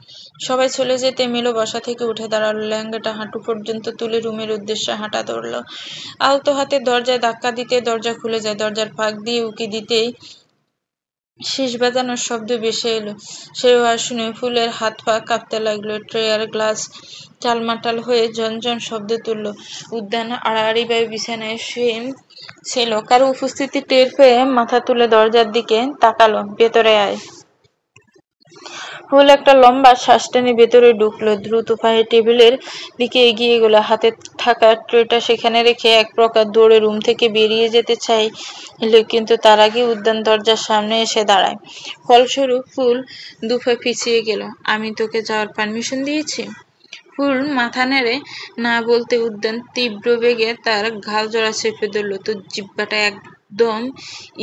সবাই চলে যেতে মেলো বাসা থেকে উঠে দাঁড়ালো। লেহেঙ্গাটা হাঁটু পর্যন্ত তুলে রুমের উদ্দেশ্যে হাঁটা ধরল। আলতো হাতে দরজায় ধাক্কা দিতে দরজা খুলে যায়। দরজার ফাঁক দিয়ে উকি দিতেই শীষ বাজানোর শব্দ ভেসে এলো। সেই আওয়াজ শুনে ফুলের হাত পা কাঁপতে লাগলো। ট্রে আর গ্লাস টালমাটাল হয়ে ঝনঝন শব্দ তুলল। উদ্যান আড়াআড়িভাবে বিছানায় শুয়ে ছিল। কারো উপস্থিতি টের পেয়ে মাথা তুলে দরজার দিকে তাকালো। ভেতরে আয়। ফুল একটা লম্বা শ্বাস টেনে ভেতরে ঢুকলো। দ্রুত পায়ে টেবিলের দিকে এগিয়ে গেল। হাতে থাকা ট্রেটা সেখানে রেখে এক প্রকার দৌড়ে রুম থেকে বেরিয়ে যেতে চাইল, কিন্তু তার আগে উদ্যান দরজার সামনে এসে দাঁড়ায়। ফলস্বরূপ ফুল দুপা পিছিয়ে গেল। আমি তোকে যাওয়ার পারমিশন দিয়েছি? ফুল মাথা নেড়ে না বলতে উদ্যান তীব্র বেগে তার ঘাড় জোড়া চেপে ধরল। তোর জিহ্বাটা একদম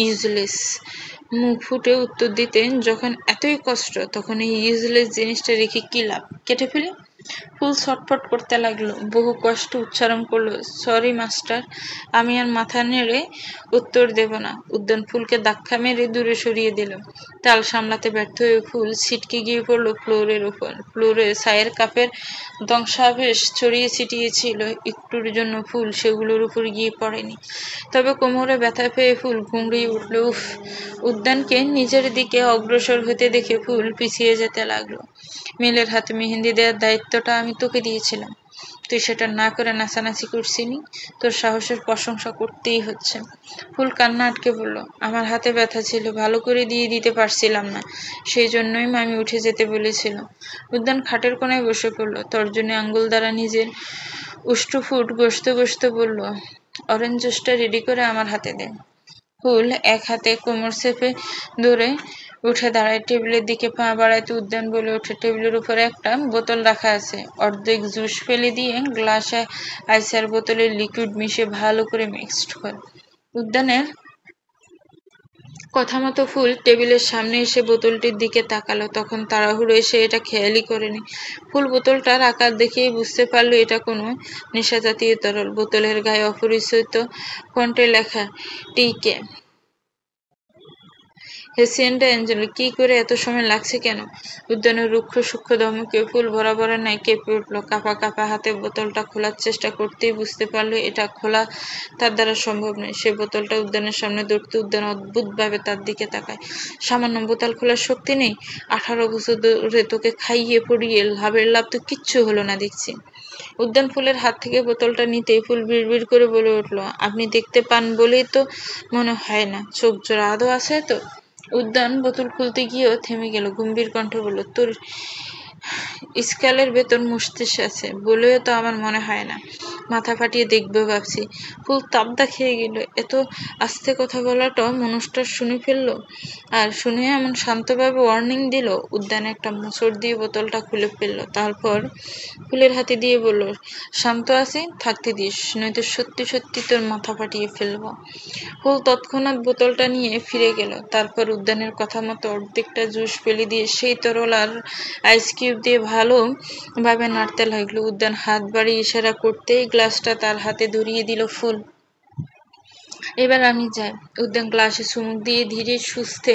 ইউজলেস। মুখ ফুটে উত্তর দিতে যখন এতই কষ্ট, তখন এই ইউজলেস জিনিসটা রেখে কি লাভ? কেটে ফেলি। ফুল ছটফট করতে লাগলো, বহু কষ্ট উচ্চারণ করলো, সরি মাস্টার। আমি আর মাথা নেড়ে উত্তর দেব না। উদ্যান ফুলকে ধাক্কা মেরে দূরে সরিয়ে দিল। তাল সামলাতে ব্যর্থ হয়ে ফুল ছিটকে গিয়ে পড়লো ফ্লোরের উপর। ফ্লোরে চায়ের কাপের ধ্বংসাবশেষ ছড়িয়ে ছিটিয়ে ছিল। একটুর জন্য ফুল সেগুলোর উপর গিয়ে পড়েনি। তবে কোমরে ব্যথা পেয়ে ফুল ঘুমড়িয়ে উঠল। উফ! উদ্যানকে নিজের দিকে অগ্রসর হতে দেখে ফুল পিছিয়ে যেতে লাগলো। মিলের হাতে মেহেন্দি দেওয়ার দায়িত্বটা আমি তোকে দিয়েছিলাম, তুই সেটা না করে নাচানাচি করছিনি। তোর সাহসের প্রশংসা করতেই হচ্ছে। ফুল কান্না আটকে বলল, আমার হাতে ব্যথা ছিল, ভালো করে দিয়ে দিতে পারছিলাম না, সেই জন্যই মামি উঠে যেতে বলেছিল। উদ্যান খাটের কোনায় বসে পড়ল, তর্জনী আঙ্গুল দ্বারা নিজের উষ্ট্রফুট ঘষতে ঘষতে বলল, অরেঞ্জ জুসটা রেডি করে আমার হাতে দে। ফুল এক হাতে কোমর চেপে ধরে উঠে দাঁড়ায়, টেবিলের দিকে পা বাড়াইতে উদ্যান বলে ওঠে, টেবিলের উপরে একটা বোতল রাখা আছে, অর্ধেক জুস ফেলে দিয়ে গ্লাসে আইসার বোতলের লিকুইড মিশিয়ে ভালো করে মিক্সড কর। উদ্যানের কথা মতো ফুল টেবিলের সামনে এসে বোতলটির দিকে তাকালো। তখন তাড়াহুড়ো এসে এটা খেয়ালই করেনি। ফুল বোতলটার আকার দেখেই বুঝতে পারলো এটা কোনো নেশাজাতীয় তরল। বোতলের গায়ে অপরিচিত কণ্ঠে লেখা, টিকে। হেসিয়েন্টা অ্যাঞ্জেলো, কি করে এত সময় লাগছে কেন? উদ্যানের রুক্ষ সূক্ষ্ম ধমকে ফুল বরাবরের ন্যায় কেঁপে উঠল। কাঁপা কাঁপা হাতে বোতলটা খোলার চেষ্টা করতেই বুঝতে পারলো এটা খোলা তার দ্বারা সম্ভব নয়। সে বোতলটা উদ্যানের সামনে ধরতে উদ্যান অদ্ভুতভাবে তার দিকে তাকায়। সামান্য বোতল খোলার শক্তি নেই? 18 বছর ধরে তোকে খাইয়ে পড়িয়ে লাভের লাভ তো কিচ্ছু হলো না দেখছি। উদ্যান ফুলের হাত থেকে বোতলটা নিতেই ফুল বিড়বিড় করে বলে উঠল, আপনি দেখতে পান বলেই তো মনে হয় না, চোখ জোড়া আদৌ আছে তো? উদ্যান বোতল খুলতে গিয়েও থেমে গেল। গম্ভীর কণ্ঠে বলল, তোর স্কেলের ভেতর মস্তিষ্ক আছে বলেও তো আমার মনে হয় না। মাথা ফাটিয়ে দেখবো ভাবছি। ফুল তাবদা খেয়ে গেল। এত আস্তে কথা বলাটাও মানুষটা শুনে ফেললো, আর শুনে এমন শান্তভাবে ওয়ার্নিং দিল। উদ্যান একটা মোচড় দিয়ে বোতলটা খুলে ফেললো, তারপর ফুলের হাতে দিয়ে বলল, শান্ত আছি, থাকতে দিস, নয়তো সত্যি সত্যি তোর মাথা ফাটিয়ে ফেলবো। ফুল তৎক্ষণাৎ বোতলটা নিয়ে ফিরে গেল। তারপর উদ্যানের কথা মতো অর্ধেকটা জুস ফেলে দিয়ে সেই তরল আর আইস কিউব দিয়ে ভালোভাবে নাড়তে লাগলো। উদ্যান হাত বাড়িয়ে ইশারা করতেই গ্লাসটা তার হাতে ধরিয়ে দিল ফুল। এবার আমি যাই। উদ্যান গ্লাসে চুমুক দিয়ে ধীরে সুস্থে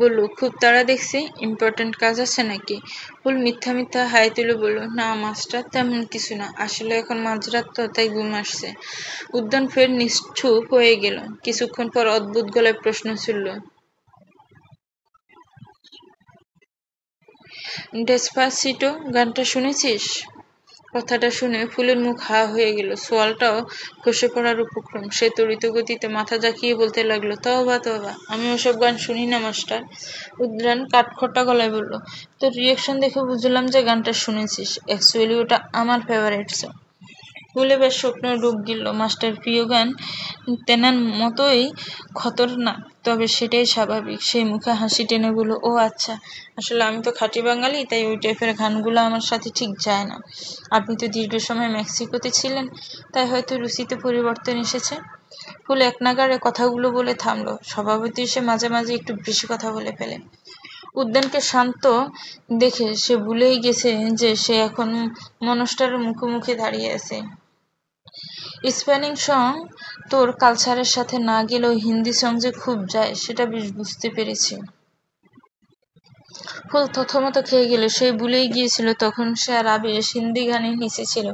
বলল, খুব তাড়া দেখছি, ইম্পর্টেন্ট কাজ আছে নাকি? ফুল মিথ্যা মিথ্যা হাই তুলে বলল, না মাস্টার, তেমন কিছু না, আসলে এখন মাঝরাত তো, তাই ঘুম আসছে। উদ্যান ফের নিশ্চুপ হয়ে গেল। কিছুক্ষণ পর অদ্ভুত গলায় প্রশ্ন ছুড়ল, ডেসপাসিটো গানটা শুনেছিস? কথাটা শুনে ফুলের মুখ হা হয়ে গেল। সোয়ালটাও খসে পড়ার উপক্রম। সে তড়িৎ গতিতে মাথা ঝাঁকিয়ে বলতে লাগলো, তওবা তওবা, আমি ওসব গান শুনি না মাস্টার। উদ্যান কাঠখোট্টা গলায় বলল, তোর রিয়াকশন দেখে বুঝলাম যে গানটা শুনেছিস। অ্যাকচুয়ালি ওটা আমার ফেভারিট সং। ফুলে বেশ স্বপ্ন ডুব দিল। মাস্টার প্রিয় গান তেনার মতোই খতরনাক, তবে সেটাই স্বাভাবিক। সেই মুখে হাসি টেনে বলল, ও আচ্ছা, আসলে আমি তো খাঁটি বাঙালি, তাই ওই টাইপের গানগুলো আমার সাথে ঠিক যায় না। আপনি তো দীর্ঘ সময় মেক্সিকোতে ছিলেন, তাই হয়তো রুচিতে পরিবর্তন এসেছে। ফুল এক নাগাড়ে কথাগুলো বলে থামলো। স্বভাবতই সে মাঝে মাঝে একটু বেশি কথা বলে ফেলে। উদ্যানকে শান্ত দেখে সে ভুলেই গেছে যে সে এখন মনস্টারের মুখোমুখি দাঁড়িয়ে আছে। স্প্যানিশ সং তোর কালচারের সাথে না গেলেও হিন্দি সং যে খুব যায়, সেটা বেশ বুঝতে পেরেছি। ফুল থতমত খেয়ে গেল। সে ভুলেই গিয়েছিল তখন সে আর আবেশ হিন্দি গানে নেচেছিল।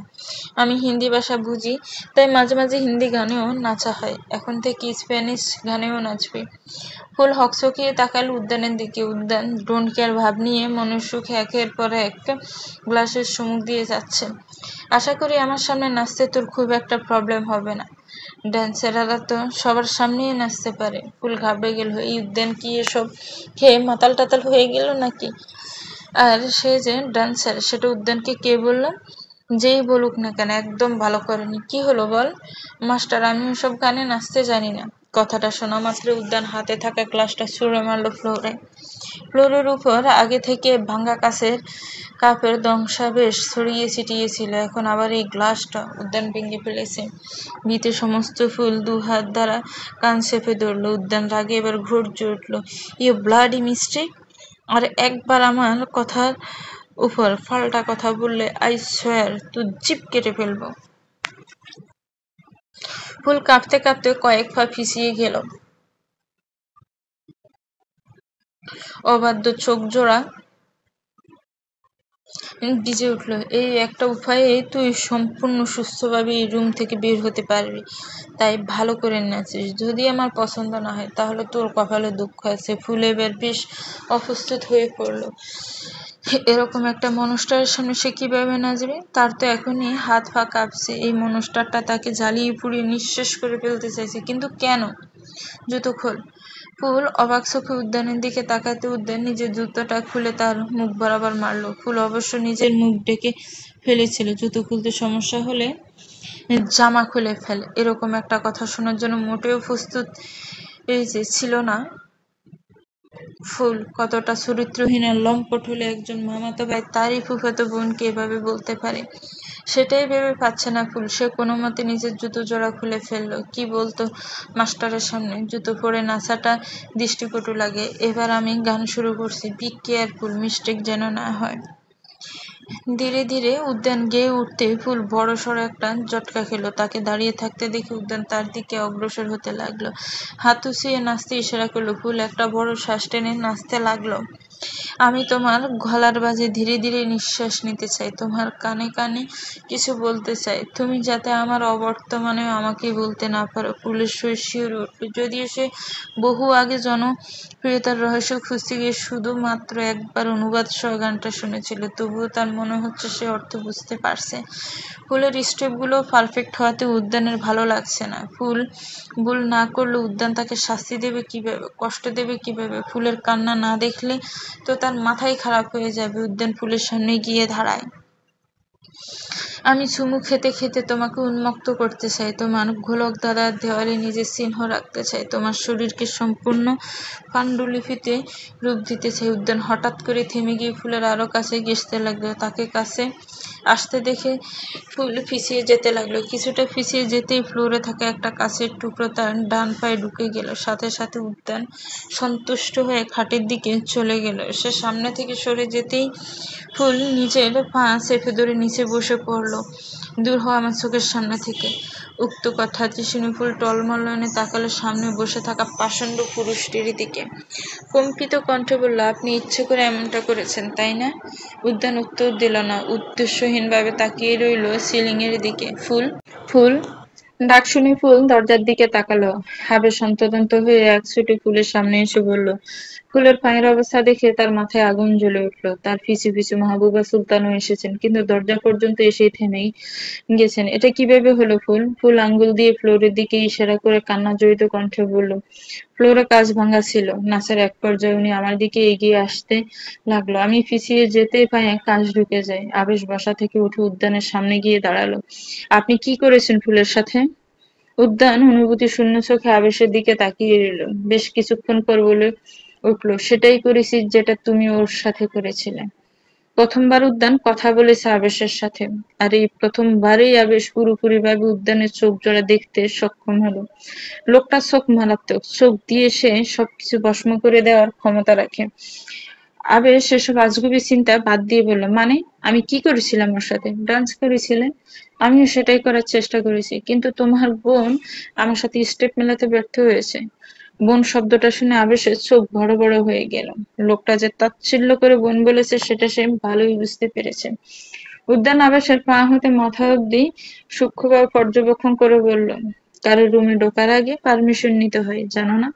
আমি হিন্দি ভাষা বুঝি, তাই মাঝে মাঝে হিন্দি গানেও নাচা হয়। এখন থেকে স্প্যানিশ গানেও নাচবে। ফুল হকচকিয়ে তাকাল উদ্যানের দিকে। উদ্যান ডোন্ট কেয়ার ভাব নিয়ে মনের সুখে একের পর এক গ্লাসের চুমুক দিয়ে যাচ্ছে। আশা করি আমার সামনে নাচতে তোর খুব একটা প্রবলেম হবে না। ড্যান্সাররা তো সবার সামনেই নাচতে পারে। ফুল ঘাবড়ে গেল, এই উদ্যান কি এসব খেয়ে মাতাল টাতাল হয়ে গেল নাকি? আর সে যে ড্যান্সার, সেটা উদ্যানকে কে বলল? যেই বলুক না কেন, একদম ভালো করেনি। কি হলো বল? মাস্টার, আমি ওসব গানে নাচতে জানি না। কথাটা শোনা মাত্র উদ্যান হাতে থাকা গ্লাসটা ছুঁড়ে মারল ফ্লোরে। ফ্লোরের উপর আগে থেকে ভাঙা কাপের ধ্বংসাবশেষ ছড়িয়ে ছিটিয়ে ছিল, এখন আবার এই গ্লাসটা উদ্যান ভেঙে ফেলেছে। ভীতে সমস্ত ফুল দু হাত দ্বারা কান চেপে ধরল। উদ্যান রাগে এবার গর্জে উঠল, ইউ ব্লাডি মিস্টেক! আর একবার আমার কথার উপর ফাল্টা কথা বললে আই সোয়ার তুই জিপ কেটে ফেলবো। ফুল কাঁপতে কাঁপতে কয়েক পা পিছিয়ে গেল। অবাধ্য চোখ জোড়া ভিজে উঠল। এই একটা উপায়ে তুই সম্পূর্ণ সুস্থভাবে এই রুম থেকে বের হতে পারবি, তাই ভালো করে নাচিস। যদি আমার পছন্দ না হয় তাহলে তোর কপালে দুঃখ আছে। ফুল এবার বেশ অপ্রস্তুত হয়ে পড়ল। এরকম একটা মনস্টারের সামনে সে কিভাবে নাচবে? তার তো এখনই হাত পা কাঁপছে। এই মনস্টারটা তাকে জ্বালিয়ে পুড়িয়ে নিঃশেষ করে ফেলতে চাইছে, কিন্তু কেন? জুতো খোল। ফুল অবাক চোখে উদ্যানের দিকে তাকাতে উদ্যান নিজের জুতোটা খুলে তার মুখ বরাবর মারল। ফুল অবশ্য নিজের মুখ ঢেকে ফেলেছিল। জুতো খুলতে সমস্যা হলে জামা খুলে ফেল, এরকম একটা কথা শোনার জন্য মোটেও প্রস্তুত ছিল না ফুল। কতটা চরিত্রহীন আর লম্পট হলে একজন মামাতো ভাই তারই ফুফাতো বোনকে এভাবে বলতে পারে, সেটাই ভেবে পাচ্ছে না ফুল। সে কোনো মতে নিজের জুতো জোড়া খুলে ফেললো। কি বলতো মাস্টারের সামনে জুতো পরে নাচাটা দৃষ্টিকটু লাগে। এবার আমি গান শুরু করছি, বি কেয়ারফুল, মিস্টেক যেন না হয়। ধীরে ধীরে উদ্যান গেয়ে উঠতে ফুল বড়সড় একটা ঝটকা খেলো। তাকে দাঁড়িয়ে থাকতে দেখে উদ্যান তার দিকে অগ্রসর হতে লাগলো। হাত উঁচিয়ে নাচতে ইশারা করলো। ফুল একটা বড় শ্বাস টেনে নাচতে লাগলো। আমি তোমার গলার বাজে ধীরে ধীরে নিঃশ্বাস নিতে চাই, তোমার কানে কানে কিছু বলতে চাই, তুমি যাতে আমার অবর্তমানেও আমাকে বলতে না পারো। ফুলের শরীর শিউরে উঠল। যদিও সে বহু আগে জনপ্রিয়তার রহস্য খুঁজতে গিয়ে শুধুমাত্র একবার অনুবাদ সহ গানটা শুনেছিল, তবুও তার মনে হচ্ছে সে অর্থ বুঝতে পারছে। ফুলের স্টেপগুলো পারফেক্ট হওয়াতে উদ্যানের ভালো লাগছে না। ফুল ভুল না করলে উদ্যান তাকে শাস্তি দেবে কিভাবে, কষ্ট দেবে কিভাবে? ফুলের কান্না না দেখলে তো তার মাথাই খারাপ হয়ে যাবে। উদ্যান ফুলের সামনে গিয়ে দাঁড়ায়। আমি চুমু খেতে খেতে তোমাকে উন্মুক্ত করতে চাই, তোমার গোলক দাদার দেওয়ালে নিজের চিহ্ন রাখতে চাই, তোমার শরীরকে সম্পূর্ণ পাণ্ডুলিপিতে রূপ দিতে চাই। উদ্যান হঠাৎ করে থেমে গিয়ে ফুলের আরো কাছে ঘেঁষতে লাগলো। তাকে কাছে আসতে দেখে ফুল পিছিয়ে যেতে লাগলো। কিছুটা পিছিয়ে যেতেই ফ্লোরে থাকা একটা কাঁচের টুকরো তার ডান পায়ে ঢুকে গেল। সাথে সাথে উদ্যান সন্তুষ্ট হয়ে খাটের দিকে চলে গেল। সে সামনে থেকে সরে যেতেই ফুল নিজের পা চেপে ধরে নিচে বসে পড়ল। দূর হও আমার চোখের সামনে থেকে। উক্ত কথাটি শুনে ফুল টলমল নয়নে তাকালো সামনে বসে থাকা পাষণ্ড পুরুষটির দিকে। কম্পিত কণ্ঠে বলল, আপনি ইচ্ছে করে এমনটা করেছেন, তাই না? উদ্যান উত্তর দিল না, উদ্দেশ্যহীনভাবে তাকিয়ে রইল সিলিং এর দিকে। ফুল ফুল ডাক শুনে ফুল দরজার দিকে তাকালো। আবেশ হন্তদন্ত হয়ে এক ছুটে ফুলের সামনে এসে বলল। ফুলের পায়ের অবস্থা দেখে তার মাথায় আগুন জ্বলে উঠল। তার পিছু পিছু মাহবুবা সুলতানও এসেছেন, কিন্তু দরজা পর্যন্ত এসেই থেমেই গেছেন। এটা কিভাবে হলো ফুল? ফুল আঙ্গুল দিয়ে ফ্লোরের দিকে ইশারা করে কান্না জড়িত কণ্ঠে বলল। ফ্লোরে কাঁচ ভাঙা ছিল। নাচের এক পর্যায়ে উনি আমার দিকে এগিয়ে আসতে লাগলো। আমি পিছিয়ে যেতেই পায়ে কাঁচ ঢুকে যায়। আবেশ বসা থেকে উঠে উদ্যানের সামনে গিয়ে দাঁড়ালো। আপনি কি করেছেন ফুলের সাথে? উদ্যান অনুভূতি শূন্য চোখে আবেশের দিকে তাকিয়ে রইল। বেশ কিছুক্ষণ পর বলে উঠল, সেটাই করেছি যেটা তুমি ওর সাথে করেছিলে। প্রথমবার উদ্যান কথা বলেছে আবেশের সাথে, আর এই প্রথমবারেই আবেশ পুরোপুরিভাবে উদ্যানের চোখ জোড়া দেখতে সক্ষম হলো। লোকটার চোখ মারাত্মক। চোখ দিয়ে সে সবকিছু ভস্ম করে দেওয়ার ক্ষমতা রাখে। আবেশ সেসব আজগুবি চিন্তা বাদ দিয়ে বলল, মানে আমি কি করেছিলাম ওর সাথে? ডান্স করেছিলে? আমিও সেটাই করার চেষ্টা করেছি, কিন্তু তোমার বোন আমার সাথে স্টেপ মেলাতে ব্যর্থ হয়েছে। বোন শব্দটা শুনে আবেশের চোখ বড় বড় হয়ে গেল। লোকটা যে তাচ্ছিল্য করে বোন বলেছে সেটা সে ভালোই বুঝতে পেরেছে। উদ্যান আবেশের পা হতে মাথা অব্দি সূক্ষ্মভাবে পর্যবেক্ষণ করে বলল, কারো রুমে ঢোকার আগে পারমিশন নিতে হয়, জানো না?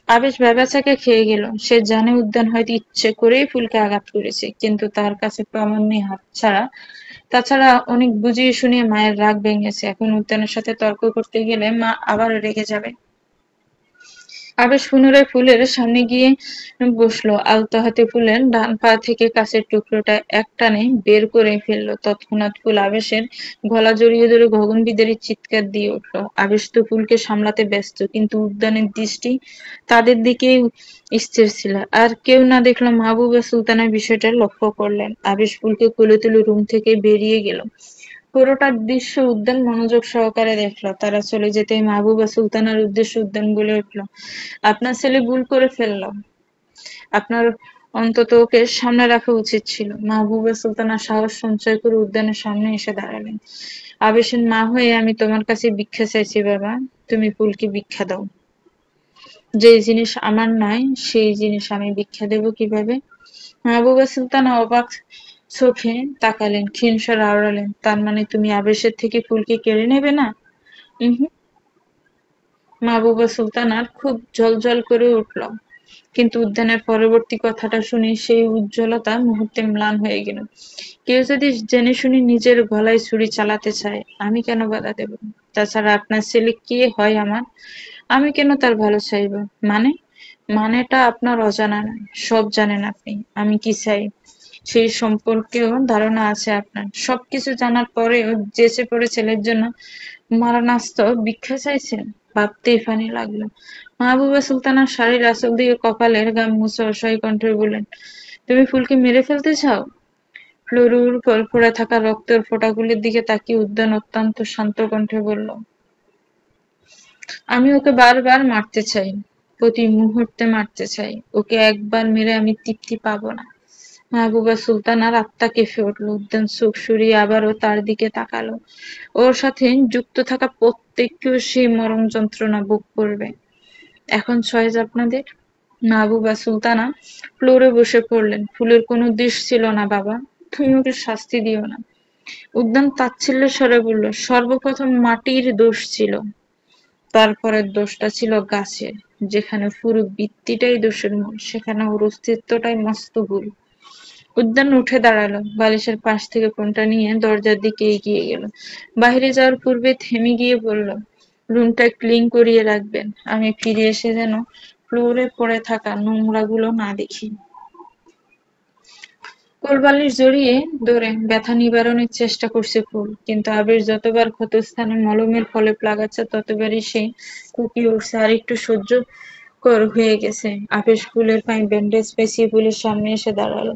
আবেশ ভ্যাবাচ্যাকে খেয়ে গেল। সে জানে উদ্যান হয়তো ইচ্ছে করেই ফুলকে আঘাত করেছে, কিন্তু তার কাছে প্রমাণ নেই হাত ছাড়া। তাছাড়া অনেক বুঝিয়ে শুনিয়ে মায়ের রাগ ভেঙেছে। এখন উদ্যানের সাথে তর্ক করতে গেলে মা আবার রেগে যাবে। আবেশ পুনরায় ফুলের সামনে গিয়ে বসলো। আলতো হাতে ফুলের ডান পা থেকে কাঁচের টুকরোটা একটানে বের করে ফেললো। তৎক্ষণাৎ ফুল আবেশের গলা জড়িয়ে ধরে গগনবিদারী চিৎকার দিয়ে উঠলো। আবেশ তো ফুলকে সামলাতে ব্যস্ত, কিন্তু উদ্যানের দৃষ্টি তাদের দিকেই স্থির ছিল। আর কেউ না দেখলো মাহবুবা সুলতানা বিষয়টা লক্ষ্য করলেন। আবেশ ফুলকে কোলে তুলে রুম থেকে বেরিয়ে গেল। পুরোটা দৃশ্য উদ্যান মনোযোগ সহকারে দেখল। তারা চলে যেতেই মাহবুবা সুলতানার উদ্দেশ্যে উদ্যান বলে উঠল, আপনার ছেলে ভুল করে ফেলল। আপনার অন্তত ওকে সামনে রাখা উচিত ছিল। মাহবুবা সুলতানা সাহস সঞ্চয় করে উদ্যানের সামনে এসে দাঁড়ালেন। আবেশের মা হয়ে আমি তোমার কাছে ভিক্ষা চাইছি বাবা, তুমি ফুলকে ভিক্ষা দাও। যে জিনিস আমার নয় সেই জিনিস আমি ভিক্ষা দেব কিভাবে? মাহবুবা সুলতানা অবাক চোখে তাকালেন, ক্ষীণ স্বরে আওড়ালেন, তার মানে তুমি আবেশের থেকে ফুলকে কেড়ে নেবে না? উহু। মাহবুবা সুলতানার খুব জ্বলজ্বল করে উঠল, কিন্তু উদ্যানের পরবর্তী কথাটা শুনে সেই উজ্জ্বলতা মুহূর্তে ম্লান হয়ে গেল। কেউ যদি জেনে শুনে নিজের গলায় ছুরি চালাতে চায়, আমি কেন বাধা দেব? তাছাড়া আপনার ছেলে কে হয় আমার? আমি কেন তার ভালো চাইব? মানে? মানেটা আপনার অজানা নয়, সব জানেন আপনি। আমি কি চাই সেই সম্পর্কেও ধারণা আছে আপনার। সবকিছু জানার পরেও জেঁচে পড়ে ছেলের জন্য মারণাস্ত্র ভিক্ষা চাইছেন, ভাবতেই ফানি লাগলো। মাহবুবা সুলতানার শাড়ির আঁচল দিয়ে কপালের ঘাম মুছে অসহায় কণ্ঠে বললেন, তুমি ফুলকে মেরে ফেলতে চাও? ফ্লোরুর পড়ে থাকা রক্তের ফোঁটাগুলির দিকে তাকিয়ে উদ্যান অত্যন্ত শান্ত কণ্ঠে বলল, আমি ওকে বারবার মারতে চাই, প্রতি মুহূর্তে মারতে চাই। ওকে একবার মেরে আমি তৃপ্তি পাবো না। মাহবুবা সুলতানার আত্মা কেঁপে উঠল। উদ্যান চোখ সরিয়ে আবারও তার দিকে তাকালো। ওর সাথে যুক্ত থাকা প্রত্যেককেও সেই মরণ যন্ত্রণা ভোগ করবে। এখন চয়েস আপনাদের। মাহবুবা সুলতানা ফ্লোরে বসে পড়লেন। ফুলের কোনো দোষ ছিল না বাবা, তুমি ওকে শাস্তি দিও না। উদ্যান তাচ্ছিল্যের স্বরে বলল, সর্বপ্রথম মাটির দোষ ছিল, তারপরের দোষটা ছিল গাছের। যেখানে পুরো বৃত্তিটাই দোষের মূল, সেখানে ওর অস্তিত্বটাই মস্ত ভুল। উদ্যান উঠে দাঁড়ালো, বালিশের পাশ থেকে ফোনটা নিয়ে দরজার দিকে এগিয়ে গেল। বাইরে যাওয়ার পূর্বে থেমে গিয়ে বলল, রুমটা ক্লিন করিয়ে রাখবেন, আমি ফিরে এসে যেন ফ্লোরে পড়ে থাকা নোংরাগুলো না দেখি। কোলবালিশ জড়িয়ে ধরে ব্যথা নিবারণের চেষ্টা করছে ফুল, কিন্তু আবির যতবার ক্ষতস্থানে মলমের ফলে লাগাচ্ছে ততবারই সে কুপিয়ে উঠছে আর একটু সহ্য কর হয়ে গেছে। আবেশ ফুলের পায়ে ব্যান্ডেজ পেঁচিয়ে ফুলের সামনে এসে দাঁড়ালো।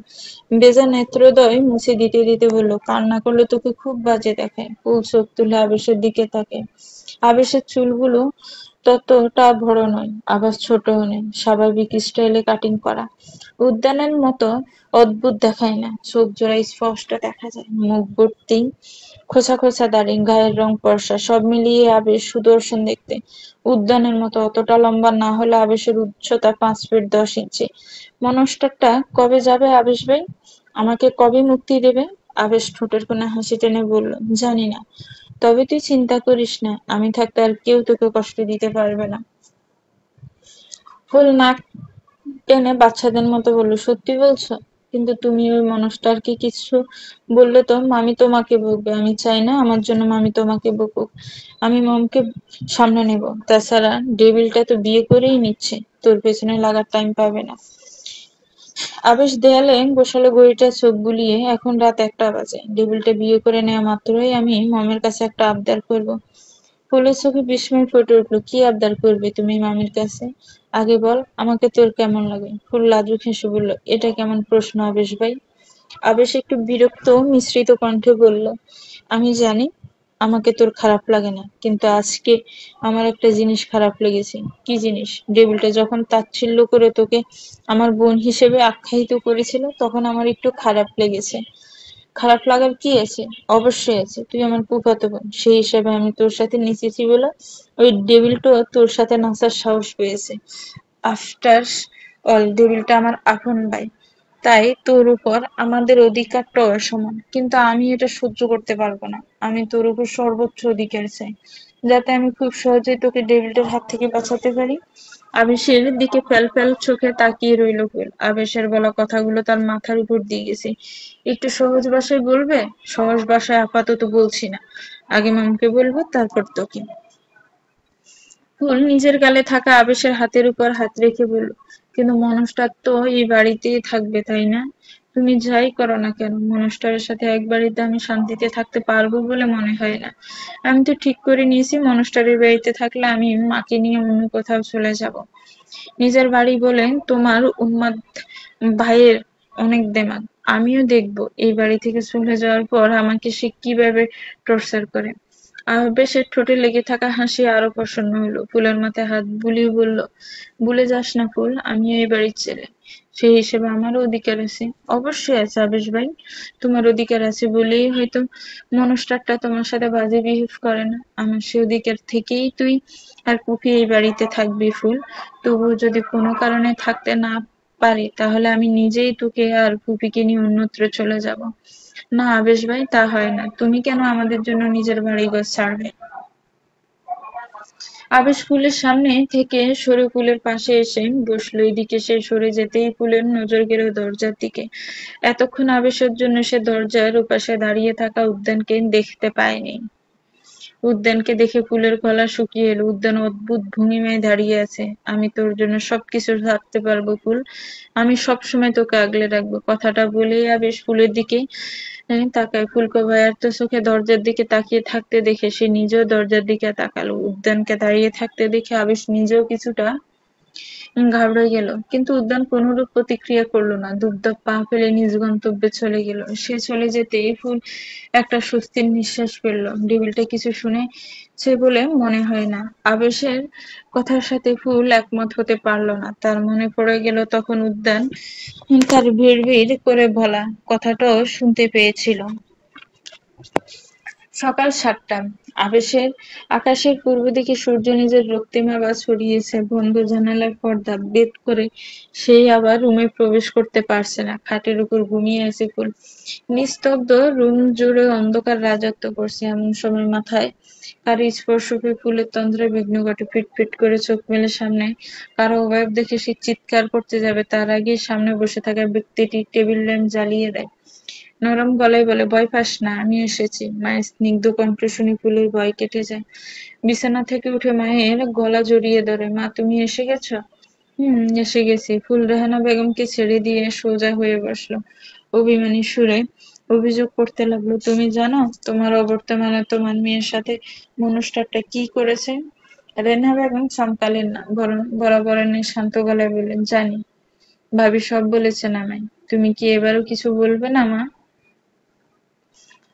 ভেজা নেত্রোদয় মুছে দিতে দিতে বলল, কান্না করলে তোকে খুব বাজে দেখায়। ফুল চোখ তুলে আবেশের দিকে তাকায়। আবেশের চুলগুলো ততটা বড় নয়, আবার ছোটও নেই, স্বাভাবিক স্টাইলে কাটিং করা। উদ্যানের মতো অদ্ভুত দেখায় না, চোখ জোড়ায় স্পষ্ট দেখা যায়, মুখ ভর্তি খোঁচা খোঁচা দাড়ি, গায়ের রং ফর্সা, সব মিলিয়ে আবেশ সুদর্শন দেখতে। উদ্যানের মতো অতটা লম্বা না হলে আবেশের উচ্চতা 5 ফিট 10 ইঞ্চি। মনস্টারটা কবে যাবে আবেশ ভাই? আমাকে কবে মুক্তি দেবে? আবেশ ঠোঁটের কোণে হাসি টেনে বলল, জানি না, তবে তুই চিন্তা করিস না, আমি থাকতে আর কেউ তোকে কষ্ট দিতে পারবে না। ফুল নাক টেনে বাচ্চাদের মতো বলল, সত্যি বলছো? কিন্তু তুমি ওই মানুষটাকে কিছু বললে তো মামি তোমাকে বকবে। আমি চাই না আমার জন্য মামি তোমাকে বকুক। আমি মমকে সামনে নেব। তাছাড়া ডেভিলটা তো বিয়ে করেই নিচ্ছে, তোর পেছনে লাগার টাইম পাবে না। আবেশ দেয়ালে বসালো ঘড়িটা চোখ বুলিয়ে, এখন রাত 1টা বাজে। ডেভিলটা বিয়ে করে নেওয়া মাত্রই আমি মমের কাছে একটা আবদার করব। ফুলের চোখে বিস্ময় ফুটে উঠলো, কি আবদার করবে তুমি মামির কাছে? আগে বল, আমাকে তোর কেমন লাগে? ফুল লাজুক হেসে বলল, এটা কেমন প্রশ্ন আবেশ ভাই? আবেশ একটু বিরক্ত মিশ্রিত কণ্ঠে বলল, আমি জানি আমাকে তোর খারাপ লাগে না, কিন্তু আজকে আমার একটা জিনিস খারাপ লেগেছে। কি জিনিস? ডেভিলটা যখন তাচ্ছিল্য করে তোকে আমার বোন হিসেবে আখ্যায়িত করেছিল, তখন আমার একটু খারাপ লেগেছে। খারাপ লাগার কি আছে? অবশ্যই আছে, তুই আমার ফুফাতো বোন, সেই হিসাবে আমি তোর সাথে নেচেছি বলে ওই ডেভিলটা তোর সাথে নাচার সাহস পেয়েছে। আফটার অল ডেভিলটা আমার আপন ভাই, তাই তোর উপর আমাদের অধিকারটাও সমান। কিন্তু আমি এটা সহ্য করতে পারবো না। আমি তোর উপর সর্বোচ্চ অধিকার চাই, যাতে আমি খুব সহজেই তোকে ডেভিলটার হাত থেকে বাঁচাতে পারি। আবেশের দিকে ফ্যাল ফ্যাল চোখে তাকিয়ে রইল ফুল। আবেশের বলা কথাগুলো তার মাথার উপর দিয়ে গেছে। একটু সহজ ভাষায় বলবে? সহজ ভাষায় আপাতত বলছি না, আগে মামকে বলবো, তারপর তোকে। ফুল নিজের গালে থাকা আবেশের হাতের উপর হাত রেখে বলল, কিন্তু মনস্টার তো এই বাড়িতেই থাকবে তাই না? তুমি যাই করো না কেন, মনস্টারের সাথে এক বাড়িতে আমি শান্তিতে থাকতে পারবো বলে মনে হয় না। আমি তো ঠিক করে নিয়েছি, মনস্টারের বাড়িতে থাকলে আমি মাকে নিয়ে অন্য কোথাও চলে যাব। নিজের বাড়ি বলে তোমার উন্মাদ ভাইয়ের অনেক দেমাগ। আমিও দেখবো এই বাড়ি থেকে চলে যাওয়ার পর আমাকে সে কিভাবে টর্চার করে। আবেশের ঠোঁটে লেগে থাকা হাসি আরো প্রসন্ন হলো। ফুলের মাথায় হাত বুলিয়ে বলল, ভুলে যাস না ফুল, আমি এই বাড়ির ছেলে। সেই হিসেবে আমারও অধিকার আছে। অবশ্যই আছে আবেশ ভাই, তোমার অধিকার আছে বলেই হয়তো মনস্টারটা তোমার সাথে বাজে বিহেভ করে না। আমার সে অধিকার থেকেই তুই আর পুপি এই বাড়িতে থাকবি ফুল। তবুও যদি কোনো কারণে থাকতে না পারি তাহলে আমি নিজেই তোকে আর পুপিকে নিয়ে অন্যত্র চলে যাব। না আবেশ ভাই, তা হয় না। তুমি কেন আমাদের জন্য নিজের বাড়িঘর ছাড়বে? আবেশ ফুলের সামনে থেকে সরে ফুলের পাশে এসে বসলো। এদিকে সে সরে যেতেই ফুলের নজর গেল দরজার দিকে। এতক্ষণ আবেশের জন্য সে দরজার ওপাশে দাঁড়িয়ে থাকা উদ্যানকে দেখতে পায়নি। উদ্যানকে দেখে ফুলের গলা শুকিয়ে এলো। উদ্যান অদ্ভুত ভঙ্গিমায় দাঁড়িয়ে আছে। আমি তোর জন্য সবকিছু থাকতে পারবো ফুল, আমি সবসময় তোকে আগলে রাখবো। কথাটা বলেই আবেশ ফুলের দিকে তাকায়। ফুলকো ভয়ার্ত চোখে দরজার দিকে তাকিয়ে থাকতে দেখে সে নিজেও দরজার দিকে তাকালো। উদ্যানকে দাঁড়িয়ে থাকতে দেখে আবেশ নিজেও কিছুটা ঘাবড়ে গেল, কিন্তু উদ্যান কোনরূপ প্রতিক্রিয়া করলো না। দুপদাপ পা ফেলে নিজ গন্তব্যে চলে গেল। সে চলে যেতেই ফুল একটা স্বস্তির নিঃশ্বাস ফেলল। টেবিলটা কিছু শুনেছে বলে মনে হয় না। আবেশের কথার সাথে ফুল একমত হতে পারল না। তার মনে পড়ে গেল তখন উদ্যান তার ভিড় করে বলা কথাটাও শুনতে পেয়েছিল। সকাল ৭টা। আকাশের পূর্ব দিকে সূর্য নিজের রক্তিম আভা ছড়িয়েছে। বন্ধ জানালার পর্দা ভেদ করে সেই আবার রুমে প্রবেশ করতে পারছে না। খাটের উপর ঘুমিয়ে আছে ফুল। নিস্তব্ধ রুম জুড়ে অন্ধকার রাজত্ব করছে। এমন সময় মাথায় কারো স্পর্শ পেয়ে ফুলের তন্দ্রায় বিঘ্ন ঘটে। ফিটফিট করে চোখ মেলে সামনে কারো অবয়ব দেখে সে চিৎকার করতে যাবে, তার আগেই সামনে বসে থাকা ব্যক্তিটি টেবিল ল্যাম্প জ্বালিয়ে দেয়। নরম গলায় বলে, ভয় পাস না, আমি এসেছি। মায়ের স্নিগ্ধ কণ্ঠ শুনে ফুলের ভয় কেটে যায়। বিছানা থেকে উঠে মায়ের গলা জড়িয়ে ধরে, মা তুমি এসে গেছো? এসে গেছি। ফুল রেহানা বেগমকে ছেড়ে দিয়ে সোজা হয়ে বসলো। অভিমানী সুরে অভিযোগ করতে লাগলো, তুমি জানো তোমার অবর্তমানে তোমার মেয়ের সাথে মনুষ্যটা কি করেছে? রেহানা বেগম চমকালেন না, বরং বরাবরের শান্ত গলায় বললেন, জানি। ভাবি সব বলেছেন আমায়। তুমি কি এবারও কিছু বলবে না মা?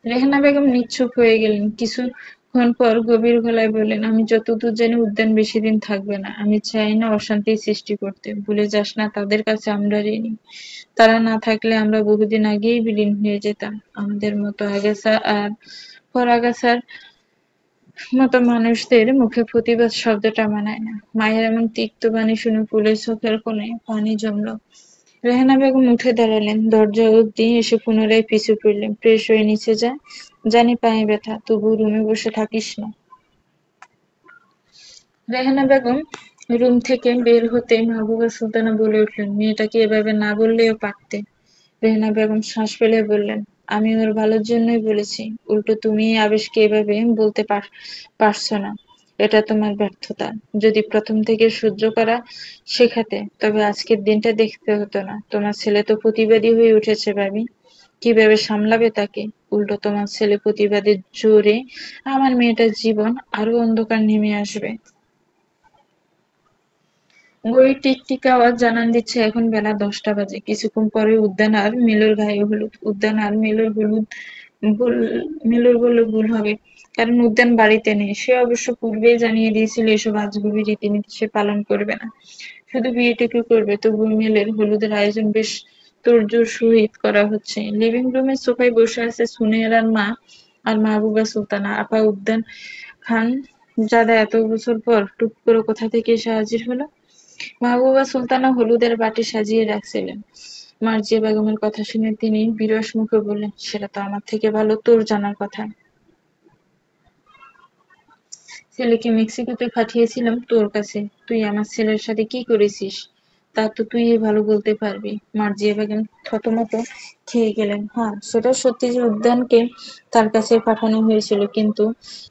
রেহানা বেগম নিশ্চুপ হয়ে গেলেন। কিছুক্ষণ পর গভীর গলায় বললেন, আমি যতদূর জানি উদ্যান বেশি দিন থাকবে না। আমি চাই না অশান্তির সৃষ্টি করতে। ভুলে যাস না তাদের কাছে আমরা ঋণী। তারা না থাকলে আমরা বহুদিন আগেই বিলীন হয়ে যেতাম। আমাদের মতো আগাছা আর পরাগাছার মতো মানুষদের মুখে প্রতিবাদ শব্দটা মানায় না। মায়ের এমন তিক্ত বাণী শুনে ফুলের চোখের কোণে পানি জমল। রেহানা বেগম উঠে দাঁড়ালেন, দরজা অবধি এসে পুনরায় পিছু ফিরলেন। ফ্রেশ হয়ে নিচে যা, জানি পায়ে ব্যথা, তবু রুমে বসে থাকিস না। রেহানা বেগম রুম থেকে বের হতে মাহবুবা সুলতানা বলে উঠলেন, মেয়েটাকে এভাবে না বললেও পারতে। রেহানা বেগম শ্বাস ফেলে বললেন, আমি ওর ভালোর জন্যই বলেছি। উল্টো তুমি আবেশকে এভাবে বলতে পারছো না। এটা তোমার ব্যর্থতা। যদি প্রথম থেকে সহ্য করা শেখাতে তবে আজকের দিনটা দেখতে হতো না। তোমার ছেলে তো প্রতিবাদী হয়ে উঠেছে ভাবি। কিভাবে সামলাবে তাকে? উল্টো তোমার ছেলে প্রতিবাদের জোরে আমার মেয়েটার জীবন আরো অন্ধকার নেমে আসবে। ঘড়ির টিকটিক আওয়াজ জানান দিচ্ছে এখন বেলা 10টা বাজে। কিছুক্ষণ পরে উদ্যান আর মিলুর গায়ে হলুদ। উদ্যান আর মিলুর হলুদ মিলুর বললে ভুল হবে, কারণ উদ্যান বাড়িতে নেই। সে অবশ্য পূর্বেই জানিয়ে দিয়েছিল এসব আজগুবি রীতিনীতি সে পালন করবে না, শুধু বিয়েটুকু করবে। তবু মিলের হলুদের আয়োজন বেশ তোড়জোড় সহিত করা হচ্ছে। লিভিং রুমের সোফায় বসে আছে সুনেরার মা আর মাহবুবা সুলতানা। আপা, উদ্যান খান জাদা এত বছর পর টুক করে কোথা থেকে এসে হাজির হলো। মাহবুবা সুলতানা হলুদের বাটি সাজিয়ে রাখছিলেন। মার্জিয়া বেগমের কথা শুনে তিনি বিরস মুখে বললেন, সেটা তো আমার থেকে ভালো তোর জানার কথা। ছেলেকে মেক্সিকোতে পাঠিয়েছিলাম তোর কাছে। তুই আমার ছেলের সাথে কি করেছিস তা তো তুই ভালো বলতে পারবি। মার্জিয়া বেগম থতমত খেয়ে গেলেন। হ্যাঁ, সেটা সত্যি যে উদ্যানকে তার কাছে পাঠানো হয়েছিল, কিন্তু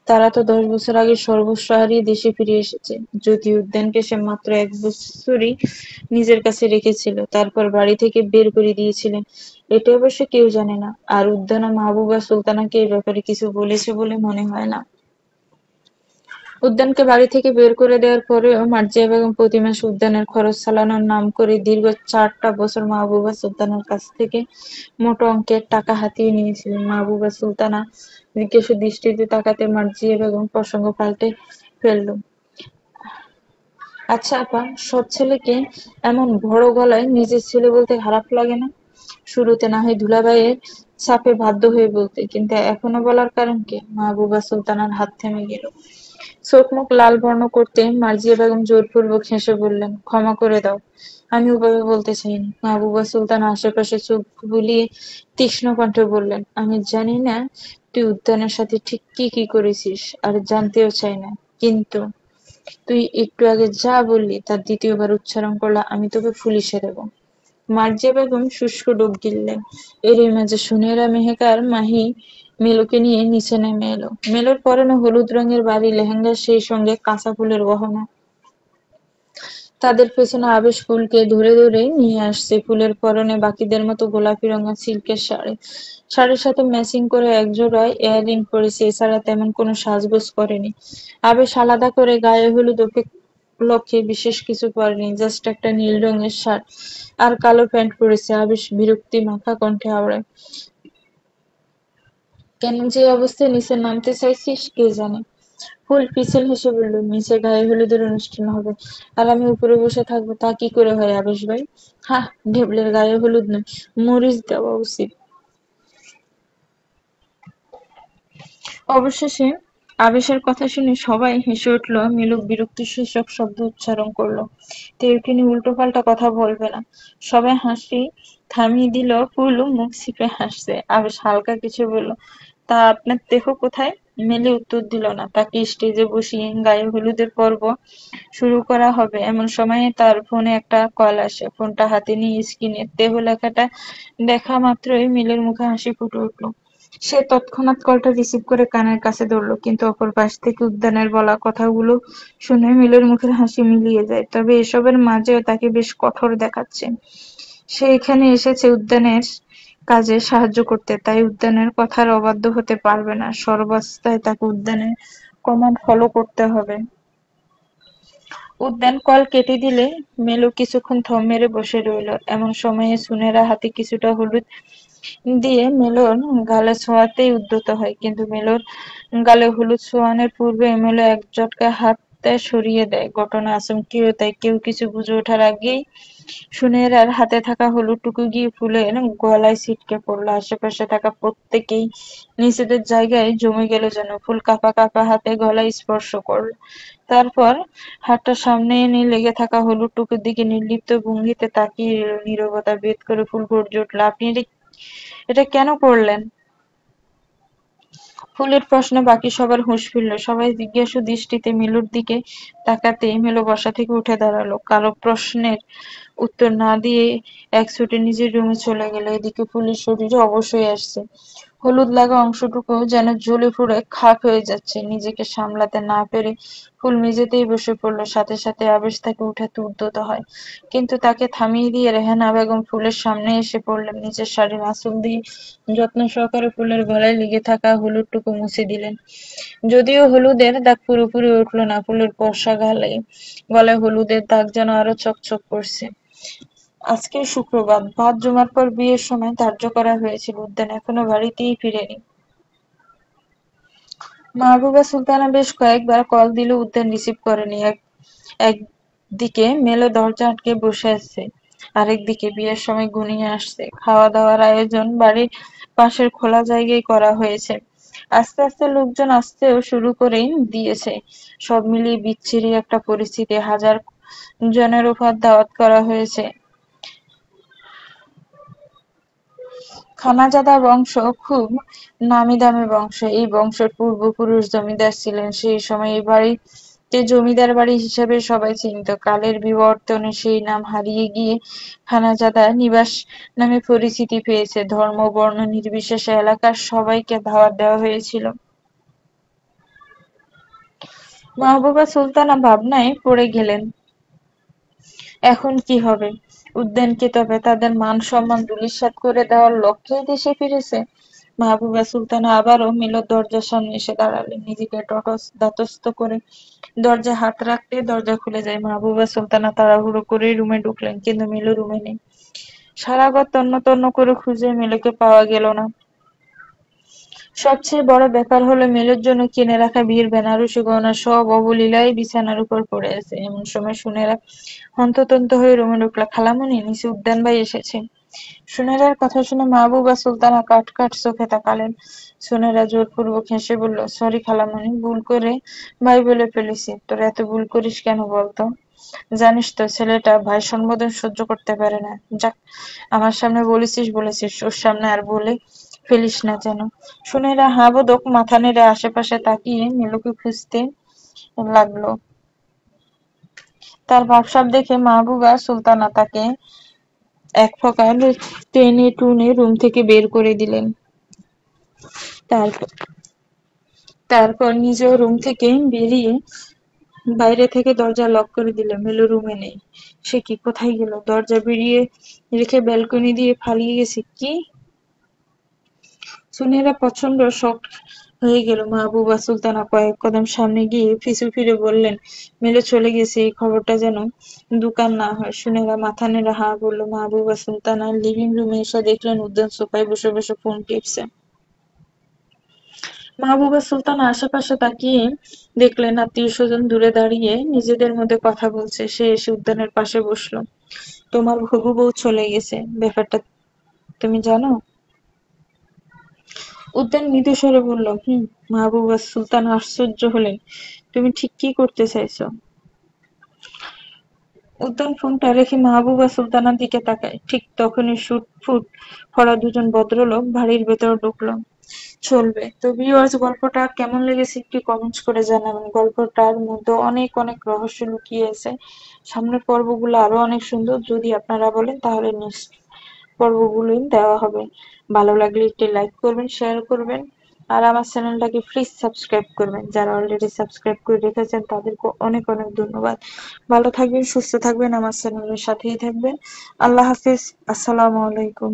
তারা তো 10 বছর আগে সর্বস্ব হারিয়ে দেশে ফিরে এসেছে। যদি উদ্যানকে সে মাত্র 1 বছরই নিজের কাছে রেখেছিল, তারপর বাড়ি থেকে বের করে দিয়েছিলেন, এটা অবশ্য কেউ জানে না। আর উদ্যান মাহবুবা সুলতানাকে এ ব্যাপারে কিছু বলেছে বলে মনে হয় না। উদ্যানকে বাড়ি থেকে বের করে দেওয়ার পরেও মার্জিয়া বেগম প্রতি মাসে উদ্যানের খরচ চালানোর নাম করে দীর্ঘ 4টা বছর মাহবুবা সুলতানার কাছ থেকে মোটা অঙ্কের টাকা হাতিয়ে নিয়েছিলেন। মাহবুবা সুলতানা জিজ্ঞাসু দৃষ্টিতে তাকাতে মার্জিয়া বেগম প্রসঙ্গ পাল্টে ফেলল। আচ্ছা আপা, সব ছেলেকে এমন বড় গলায় নিজের ছেলে বলতে খারাপ লাগে না? শুরুতে না হয় দুলাভাইয়ের চাপে বাধ্য হয়ে বলতে, কিন্তু এখনো বলার কারণ কি? মাহবুবা সুলতানার হাত থেমে গেল। চোখ মুখ লাল বর্ণ করতে মার্জিয়া বেগম জোরপূর্বক হেসে বললেন, ক্ষমা করে দাও, আমি ওভাবে বলতে চাইনি। মাহবুবা সুলতান আশেপাশে চোখ বুলিয়ে তীক্ষ্ণ কণ্ঠে বললেন, আমি জানি না তুই উদ্যানের সাথে ঠিক কি কি করেছিস, আর জানতেও চাই না, কিন্তু তুই একটু আগে যা বললি তার দ্বিতীয়বার উচ্চারণ করলে আমি তোকে পুলিশে দেব। মার্জিয়া বেগম শুষ্ক ডুব গিললেন। এরই মাঝে সুনেরা মেহেকার মাহি মেলোকে নিয়ে নিচে নেমে এলো। মেলোর পরনে হলুদ রঙের বাড়ি লেহেঙ্গা, সেই সঙ্গে কাঁচা ফুলের গহনা। তাদের পেছনে আবেশ ফুলকে ধরে ধরে নিয়ে আসছে। ফুলের পরনে বাকিদের মতো গোলাপি রঙের সিল্কের শাড়ি, শাড়ির সাথে ম্যাচিং করে একজোড়া ইয়াররিং পরেছে, এছাড়া তেমন কোনো সাজগোজ করেনি। আবেশ আলাদা করে গায়ে হলুদ উপলক্ষে বিশেষ কিছু পরেনি, জাস্ট একটা নীল রঙের শার্ট আর কালো প্যান্ট পরেছে। আবেশ বিরক্তি মাখা কণ্ঠে আওড়ায়, কেন যে অবস্থায় নিচে নামতে চাইছিস কে জানে। ফুল পিছল হেসে বলল, নিচে গায়ে হলুদের অনুষ্ঠান হবে আর আমি উপরে বসে থাকবো, তা কি করে হয় আবেশ ভাই? হাহ, ঢেবলের গায়ে হলুদ নয়, মরিচ দেওয়া উচিত। অবশেষে আবেশের কথা শুনে সবাই হেসে উঠল। মিলু বিরক্তিসূচক শব্দ উচ্চারণ করলো, তেউকিনি উল্টোপাল্টা কথা বলবে না। সবাই হাসি থামিয়ে দিল। ফুল মুখ চিপে হাসছে। আবেশ হালকা কিছু বলল, তা আপনার দেহ কোথায়? মিলি উত্তর দিল না। তাকে স্টেজে বসিয়ে গায়ে হলুদের পর্ব শুরু করা হবে এমন সময়ে তার ফোনে একটা কল আসে। ফোনটা হাতে নিয়ে স্ক্রিনে দেহ লেখাটা দেখা মাত্রই মিলের মুখে হাসি ফুটে উঠল। সে তৎক্ষণাৎ কলটা রিসিভ করে কানের কাছে ধরল, কিন্তু অপর পাশ থেকে উদ্যানের বলা কথাগুলো শুনে মিলের মুখের হাসি মিলিয়ে যায়। তবে এসবের মাঝেও তাকে বেশ কঠোর দেখাচ্ছে। সে এখানে এসেছে উদ্যানের কাজে সাহায্য করতে, তাই উদ্যানের কথার অবাধ্য হতে পারবে না। সর্বাবস্থায় তাকে উদ্যানের কমান্ড ফলো করতে হবে। উদ্যান কল কেটে দিলে মেলো কিছুক্ষণ থম মেরে বসে রইল। এমন সময়ে সুনেরা হাতে কিছুটা হলুদ দিয়ে মেলোর গালে ছোঁয়াতেই উদ্যত হয়, কিন্তু মেলোর গালে হলুদ ছোঁয়ানোর পূর্বে মেলো এক ঝটকা হাতটা সরিয়ে দেয়। ঘটনা আচমকীয়, তাই কেউ কিছু বুঝে ওঠার আগেই সুনেরার হাতে থাকা হলুদটুকু গিয়ে ফুলের গলায় ছিটকে পড়ল। আশেপাশে থাকা প্রত্যেকেই নিজেদের জায়গায় জমে গেল যেন। ফুল কাঁপা কাঁপা হাতে গলায় স্পর্শ করল, তারপর হাতটা সামনে এনে লেগে থাকা হলুদটুকুর দিকে নির্লিপ্ত ভঙ্গিতে তাকিয়ে রইল। নীরবতা ভেদ করে ফুল গর্জে উঠল, আপনি এটা কেন করলেন? ফুলের প্রশ্নে বাকি সবার হুঁশ ফিরল। সবাই জিজ্ঞাসু দৃষ্টিতে মিলুর দিকে তাকাতেই মিলু বসা থেকে উঠে দাঁড়ালো। কারো প্রশ্নের উত্তর না দিয়ে একছুটে নিজের রুমে চলে গেল। এদিকে ফুলের শরীরে অবশ্যই আসছে। হলুদ লাগা অংশটুকু যেন জ্বলে পুড়ে খাক হয়ে যাচ্ছে। নিজেকে সামলাতে না পেরে ফুল মেঝেতেই বসে পড়ল। সাথে সাথে আবেশ তাকে উঠাতে উদ্যত হয়, কিন্তু তাকে থামিয়ে দিয়ে রেহানা বেগম ফুলের সামনে এসে পড়লেন। নিচের শাড়ির আঁচল দিয়ে যত্ন সহকারে ফুলের গলায় লেগে থাকা হলুদটুকু মুছে দিলেন। যদিও হলুদের দাগ পুরোপুরি উঠল না, ফুলের ফর্সা গলায় হলুদের দাগ যেন আরো চকচক করছে। আজকে শুক্রবার, বাদ জুমার পর বিয়ের সময় ধার্য করা হয়েছিল। উদ্যান এখনো বাড়িতেই ফিরেনি। মাহবুবা সুলতানা বেশ কয়েকবার কল দিলেও উদ্যান রিসিভ করেনি। একদিকে মেলো দরজা আটকে বসে আছে, আরেকদিকে বিয়ের সময় ঘনিয়ে আসছে। খাওয়া দাওয়ার আয়োজন বাড়ির পাশের খোলা জায়গায় করা হয়েছে। আস্তে আস্তে লোকজন আসতেও শুরু করে দিয়েছে। সব মিলিয়ে বিচ্ছিরি একটা পরিস্থিতি। 1000 জনের উপর দাওয়াত করা হয়েছে। খানাজাদা বংশ খুব নামি-দামি বংশ। এই বংশের পূর্বপুরুষ জমিদার ছিলেন। সেই সময় এই বাড়িকে জমিদার বাড়ি হিসেবে সবাই চিনত। কালের বিবর্তনে সেই নাম হারিয়ে গিয়ে খানাজাদা নিবাস নামে পরিচিতি পেয়েছে। ধর্ম বর্ণ নির্বিশেষে এলাকার সবাইকে দাওয়াত দেওয়া হয়েছিল। মাহবুবা সুলতানা ভাবনায় পড়ে গেলেন, এখন কি হবে? উদ্যান কি তবে তাদের মান সম্মান ধূলিসাৎ করে দেওয়ার লক্ষ্যেই দেশে ফিরেছে? মাহবুবা সুলতানা আবারও মিলর দরজার সামনে এসে দাঁড়ালেন। নিজেকে ধাতস্থ করে দরজায় হাত রাখতে দরজা খুলে যায়। মাহবুবা সুলতানা তাড়াহুড়ো করে রুমে ঢুকলেন, কিন্তু মিলু রুমে নেই। সারা ঘর তন্ন তন্ন করে খুঁজে মিলুকে পাওয়া গেল না। সবচেয়ে বড় ব্যাপার হলো মিলুর জন্য কিনে রাখা বিয়ের বেনারসি গয়না সব অবলীলায় বিছানার উপর পড়ে আছে। এমন সময় সুনেরা হন্ততন্ত হয়ে রুমে ঢুকল। খালামণি, নিচে উদ্যান ভাই এসেছে। সুনেরার কথা শুনে মাহবুবা সুলতানা কাট কাট চোখে তাকালেন। সুনেরা জোরপূর্বক হেসে বলল, সরি খালামণি, ভুল করে ভাই বলে ফেলেছি। তোরা এত ভুল করিস কেন বলতো? জানিস তো ছেলেটা ভাই সম্বোধন সহ্য করতে পারে না। যাক, আমার সামনে বলেছিস বলেছিস, ওর সামনে আর বলে ফেলিস না যেন। সুনেরা হাঁ বোধক মাথা নেড়ে আশেপাশে তাকিয়ে মিলুকে খুঁজতে লাগলো। তার ভাবসাব দেখে মাহবুবা সুলতানা তাকে এক প্রকার টেনে টুনে রুম থেকে বের করে দিলেন। তারপর তারপর নিজেও রুম থেকে বেরিয়ে বাইরে থেকে দরজা লক করে দিলেন। মিলু রুমে নেই। সে কি, কোথায় গেল? দরজা বেরিয়ে রেখে ব্যালকনি দিয়ে পালিয়ে গেছে কি? সুনেরা প্রচন্ড শকড হয়ে গেল। মাহবুবা সুলতানা কয়েক কদম সামনে গিয়ে পিছু ফিরে বললেন, মিলে চলে গেছে, এই খবরটা যেন দোকান না হয়। সুনেরা মাথা নেড়ে হা বলল। মাহবুবা সুলতানা লিভিং রুমে এসে দেখলেন উদ্যান সোফায় বসে বসে ফোন টিপছে। মাহবুবা সুলতানা আশেপাশে তাকিয়ে দেখলেন আত্মীয়-স্বজন দূরে দাঁড়িয়ে নিজেদের মধ্যে কথা বলছে। সে এসে উদ্যানের পাশে বসল। তোমার হবু বউ চলে গেছে, ব্যাপারটা তুমি জানো? উদ্যান মৃদু স্বরে বলল, হুম। মাহবুবা সুলতানা আশ্চর্য হলেন। তুমি ঠিক কি করতে চাইছো? উদ্যান ফোনটা রেখে মাহবুবা সুলতানার দিকে তাকায়। ঠিক তখনই শুট-ফুট পরা দুজন ভদ্রলোক বাড়ির ভেতর ঢুকলো। চলবে তো ভিউয়ার্স, গল্পটা কেমন লেগেছে একটু কমেন্টস করে জানাবেন। গল্পটার মধ্যে অনেক অনেক রহস্য লুকিয়ে আছে। সামনের পর্বগুলো আরো অনেক সুন্দর। যদি আপনারা বলেন তাহলে নেক্সট পর্বগুলোই দেওয়া হবে। ভালো লাগলে একটি লাইক করবেন, শেয়ার করবেন, আর আমার চ্যানেলটাকে প্লিজ সাবস্ক্রাইব করবেন। যারা অলরেডি সাবস্ক্রাইব করে রেখেছেন তাদেরকে অনেক অনেক ধন্যবাদ। ভালো থাকবেন, সুস্থ থাকবেন, আমার চ্যানেলের সাথেই থাকবেন। আল্লাহ হাফিজ। আসসালামু আলাইকুম।